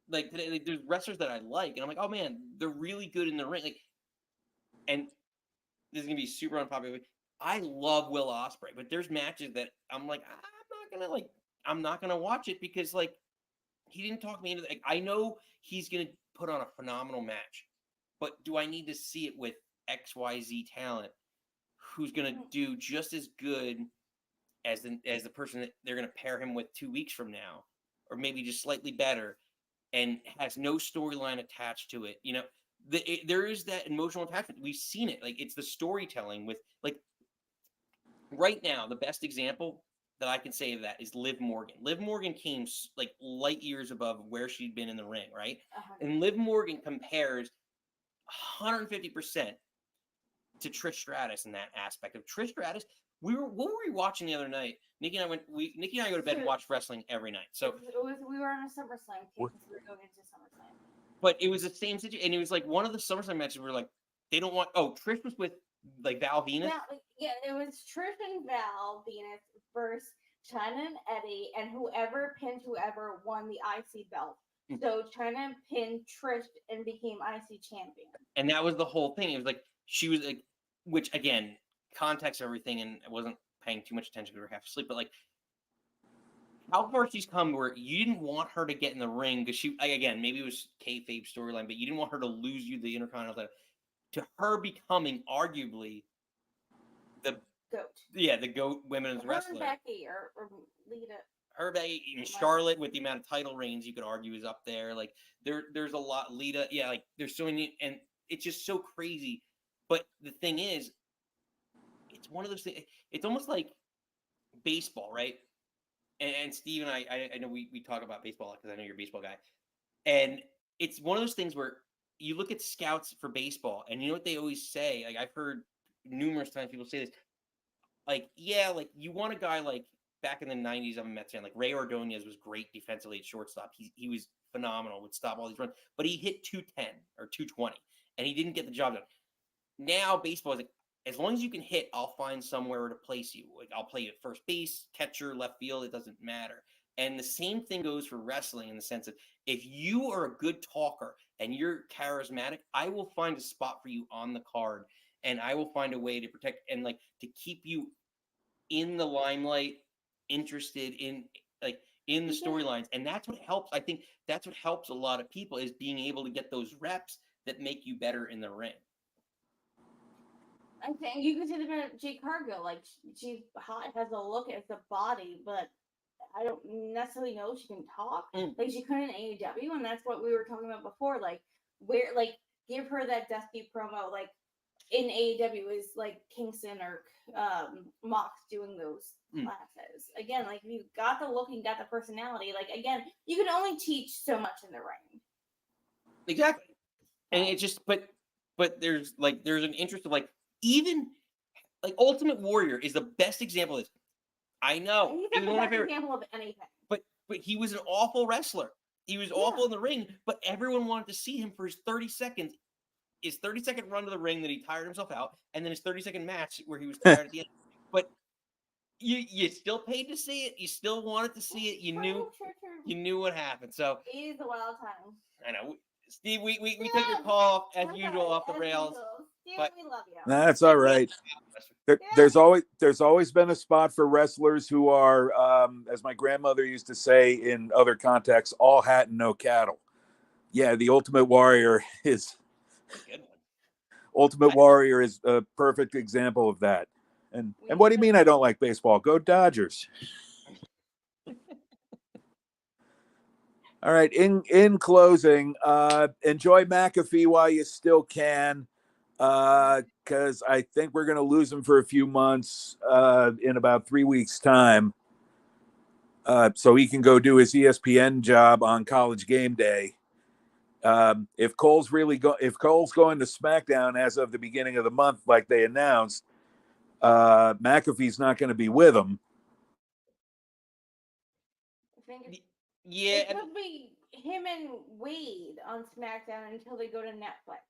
today, like, there's wrestlers that I like, and I'm like, oh man, they're really good in the ring. Like, and this is gonna be super unpopular. I love Will Ospreay, but there's matches that I'm like, I'm not gonna watch it because like he didn't talk me into. Like, I know he's gonna put on a phenomenal match, but do I need to see it with XYZ talent who's gonna do just as good as the person that they're going to pair him with 2 weeks from now, or maybe just slightly better, and has no storyline attached to it? There is that emotional attachment. We've seen it. Like, it's the storytelling with, like, right now, the best example that I can say of that is Liv Morgan. Liv Morgan came like light years above where she'd been in the ring, right? And Liv Morgan compares 150% to Trish Stratus in that aspect of Trish Stratus. What were we watching the other night? Nikki and I go to bed and watch wrestling every night. So we were on a SummerSlam kick because we were going into SummerSlam. But it was the same situation, and it was like one of the SummerSlam matches where like they don't want. Oh, Trish was with like Val Venus. Yeah, it was Trish and Val Venus versus Chyna and Eddie, and whoever pinned whoever won the IC belt. So Chyna pinned Trish and became IC champion. And that was the whole thing. It was like she was like, which again, context everything, and I wasn't paying too much attention to her half asleep, but like how far she's come where you didn't want her to get in the ring because she, again, maybe it was kayfabe storyline, but you didn't want her to lose you the Intercontinental title, to her becoming arguably the GOAT. Yeah, the GOAT women's wrestler. Becky or Lita. Her, Becky, even Charlotte, with the amount of title reigns, you could argue is up there. Like there's a lot. Lita, yeah, like there's so many, and it's just so crazy. But the thing is, it's one of those things. It's almost like baseball, right? And Steve and I know we talk about baseball because I know you're a baseball guy. And it's one of those things where you look at scouts for baseball, and you know what they always say? Like, I've heard numerous times people say this. Like, yeah, like you want a guy like back in the 90s, I'm a Mets fan. Like Ray Ordonez was great defensively at shortstop. He was phenomenal, would stop all these runs, but he hit 210 or 220, and he didn't get the job done. Now baseball is like, as long as you can hit, I'll find somewhere to place you. Like I'll play you at first base, catcher, left field. It doesn't matter. And the same thing goes for wrestling in the sense of if you are a good talker and you're charismatic, I will find a spot for you on the card, and I will find a way to protect and like to keep you in the limelight, interested in like in the storylines. And that's what helps. I think that's what helps a lot of people is being able to get those reps that make you better in the ring. I think you can see the Jade Cargill, like she's hot, has a look, as the body, but I don't necessarily know she can talk. Like she couldn't in AEW, and that's what we were talking about before. Like where, like give her that Dusty promo, like in AEW is like Kingston or Mox doing those classes. Again, like if you got the look and got the personality, like again, you can only teach so much in the ring. Exactly, and it just but there's an interest of like. Even like Ultimate Warrior is the best example of this. I know. He's the best example of anything. But he was an awful wrestler. He was awful in the ring, but everyone wanted to see him for his 30 seconds. His 30-second run to the ring that he tired himself out, and then his 30-second match where he was tired at the end. But you still paid to see it. You still wanted to see it. You knew what happened. So it is a wild time. I know. Steve, we took your call as usual off the rails. Steve, but we love you. That's all right. There's always been a spot for wrestlers who are, as my grandmother used to say in other contexts, all hat and no cattle. Yeah, the Ultimate Warrior is a perfect example of that. And what do you mean I don't like baseball? Go Dodgers. All right. In closing, enjoy McAfee while you still can, because I think we're going to lose him for a few months in about 3 weeks' time, so he can go do his ESPN job on College Game Day. If Cole's going to SmackDown as of the beginning of the month, like they announced, McAfee's not going to be with him. Yeah, it could be him and Wade on SmackDown until they go to Netflix,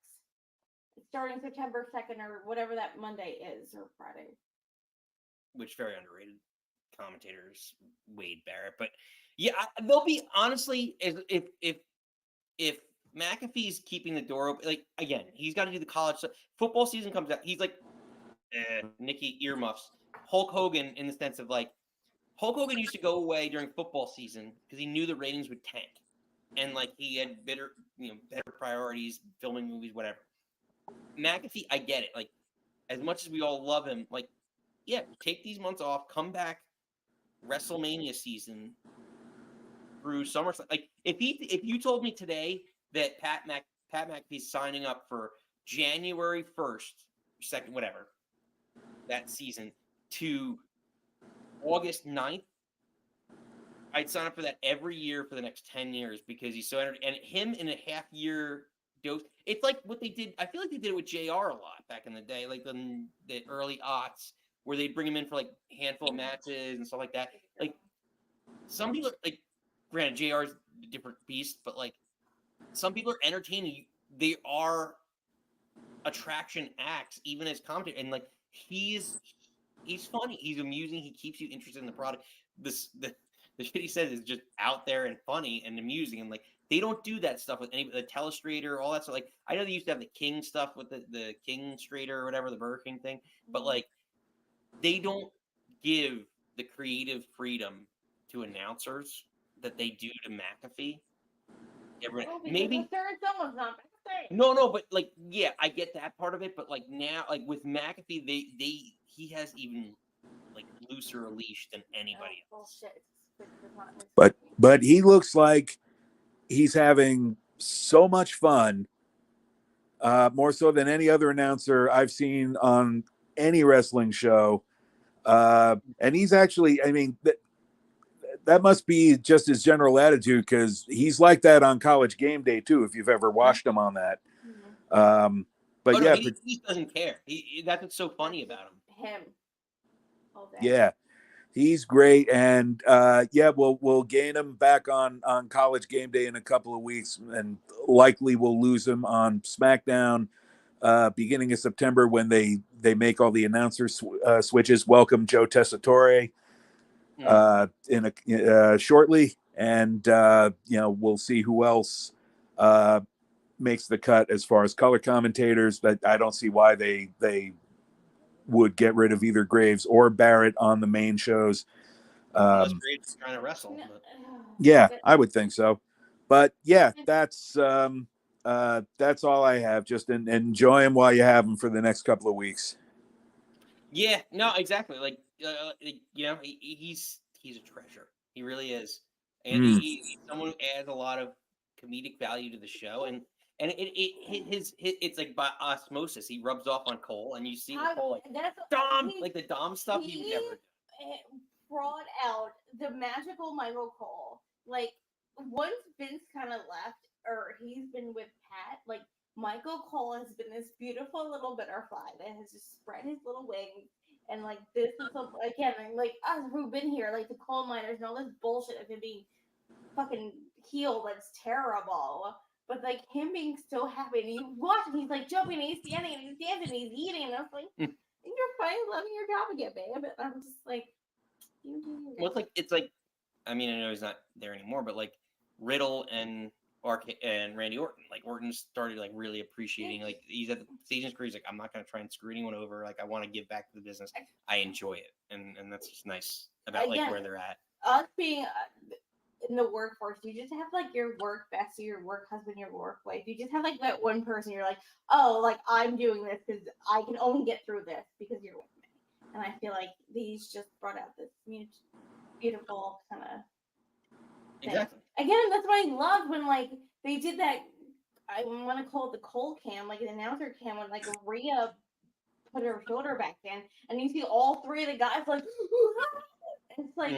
starting September 2nd or whatever that Monday is, or Friday. Which very underrated commentators, Wade Barrett. But yeah, they'll be honestly if McAfee's keeping the door open, like again, he's got to do the college stuff. Football season comes out, he's like Nikki earmuffs. Hulk Hogan in the sense of like. Hulk Hogan used to go away during football season because he knew the ratings would tank, and like he had better priorities, filming movies, whatever. McAfee, I get it. Like, as much as we all love him, like, yeah, take these months off, come back, WrestleMania season through SummerSlam. Like, if you told me today that Pat McAfee's signing up for January 1st, 2nd, whatever, that season to August 9th, I'd sign up for that every year for the next 10 years because he's so entertaining. And him in a half-year dose, it's like what they did. I feel like they did it with JR a lot back in the day, like the early aughts, where they'd bring him in for like a handful of matches and stuff like that. Like, some people are, like, granted, JR's a different beast, but like, some people are entertaining. They are attraction acts, even as commentators. And like, he's funny. He's amusing. He keeps you interested in the product. The shit he says is just out there and funny and amusing. And like, they don't do that stuff with the Telestrator, all that stuff. Like, I know they used to have the King stuff with the King Strater or whatever, the Burger King thing, but like, they don't give the creative freedom to announcers that they do to McAfee. Maybe someone's not. No, but like, yeah, I get that part of it, but like now, like with McAfee, he has even like looser a leash than anybody else. But he looks like he's having so much fun, more so than any other announcer I've seen on any wrestling show. And he's actually, I mean, that must be just his general attitude, because he's like that on College Game Day too, if you've ever watched him on that. But yeah, he doesn't care. That's what's so funny about him. Him. Yeah. He's great, and yeah, we'll gain him back on College Game Day in a couple of weeks, and likely we'll lose him on SmackDown beginning of September when they make all the announcers switches. Welcome Joe Tessitore shortly, and we'll see who else makes the cut as far as color commentators. But I don't see why they would get rid of either Graves or Barrett on the main shows. Unless Graves is trying to wrestle. But... Yeah, I would think so. But yeah, that's all I have. Just enjoy him while you have him for the next couple of weeks. Yeah, no, exactly. Like he's a treasure. He really is, and he's someone who adds a lot of comedic value to the show, and it's like by osmosis. He rubs off on Cole, and you see Cole like Dom, like the Dom stuff. He would never brought out the magical Michael Cole. Like once Vince kind of left, or he's been with Pat, like Michael Cole has been this beautiful little butterfly that has just spread his little wings. And like this is again, like us who've been here, like the coal miners and all this bullshit of him being fucking healed, that's terrible. But like him being so happy, and you watch him, he's like jumping, and he's standing, and he's dancing, and he's eating, and I was like, you're finally loving your job again, babe. And I'm just like, well, it's like, I mean, I know he's not there anymore, but like Riddle and Randy Orton, like Orton started like really appreciating, like he's at the stage in his career, he's like, I'm not going to try and screw anyone over, like I want to give back to the business. I enjoy it, and that's just nice about like where they're at. Us being in the workforce, you just have like your work bestie, your work husband, your work wife. You just have like that one person you're like, oh, like I'm doing this because I can only get through this because you're with me. And I feel like these just brought out this beautiful kind of thing. Exactly. Again, that's what I loved when like they did that. I want to call it the Cole cam, like an announcer cam, when like Rhea put her shoulder back in, and you see all three of the guys like, it's like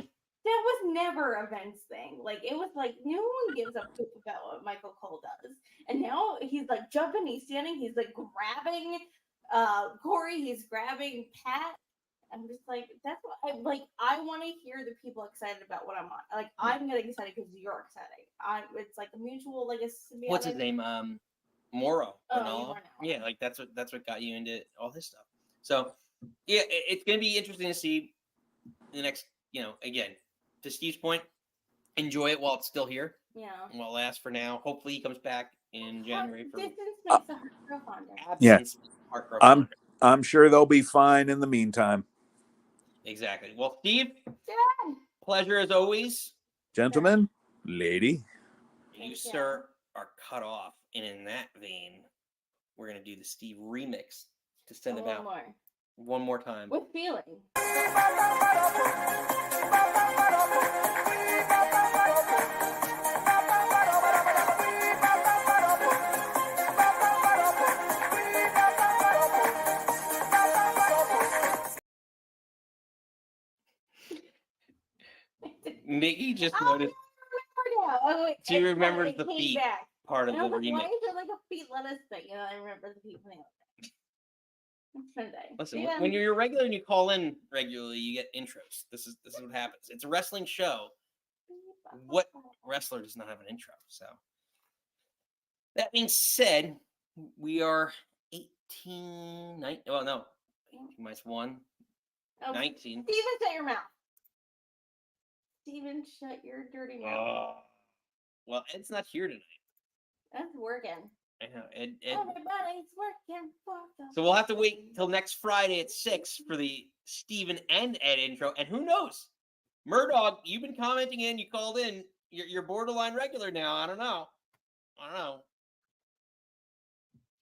that was never a Vince thing. Like it was like no one gives a poop about what Michael Cole does, and now he's like jumping, he's standing, he's like grabbing Corey, he's grabbing Pat. I'm just like, that's what I like. I want to hear the people excited about what I'm on. Like, I'm getting excited because you're excited. It's like a mutual, like a symbiotic. What's his name? Moro. Oh, yeah, like that's what got you into all this stuff. So, yeah, it's gonna be interesting to see the next. Again, to Steve's point, enjoy it while it's still here. Yeah. While it lasts for now. Hopefully, he comes back in January for distance makes the heart grow fonder. Absence. Heart grow fonder. I'm sure they'll be fine in the meantime. Exactly. Well, Steve, pleasure as always. Gentlemen, lady. You, sir, are cut off. And in that vein, we're going to do the Steve remix to send him out one more time. With feeling. Nikki just noticed. She remembers the feet part of the remix. Why is there like a feet lettuce thing? I remember the feet thing. Listen, when you're regular and you call in regularly, you get intros. This is what happens. It's a wrestling show. What wrestler does not have an intro? So that being said, we are 18, 19. Well, no, minus 1, 19. Steven, shut your mouth. Steven, shut your dirty mouth. Well, Ed's not here tonight. That's working. I know. Ed. Everybody's working for them. So we'll have to wait till next Friday at 6 for the Steven and Ed intro. And who knows? Murdog, you've been commenting in. You called in. You're borderline regular now. I don't know.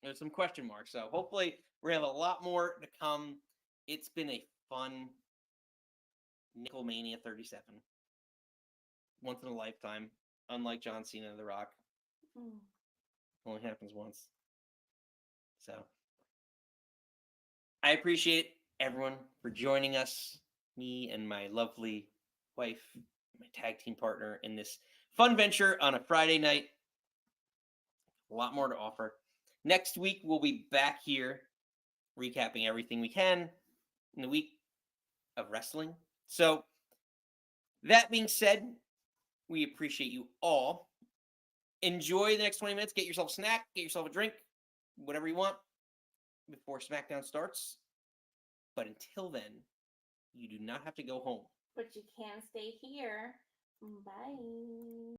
There's some question marks. So hopefully we're going to have a lot more to come. It's been a fun Nickelmania 37. Once in a lifetime. Unlike John Cena and The Rock. Only happens once. So I appreciate everyone for joining us, me and my lovely wife, my tag team partner in this fun venture on a Friday night. A lot more to offer. Next week, we'll be back here recapping everything we can in the week of wrestling. So That being said, we appreciate you all. Enjoy the next 20 minutes. Get yourself a snack, get yourself a drink, whatever you want before SmackDown starts. But until then, you do not have to go home. But you can stay here. Bye.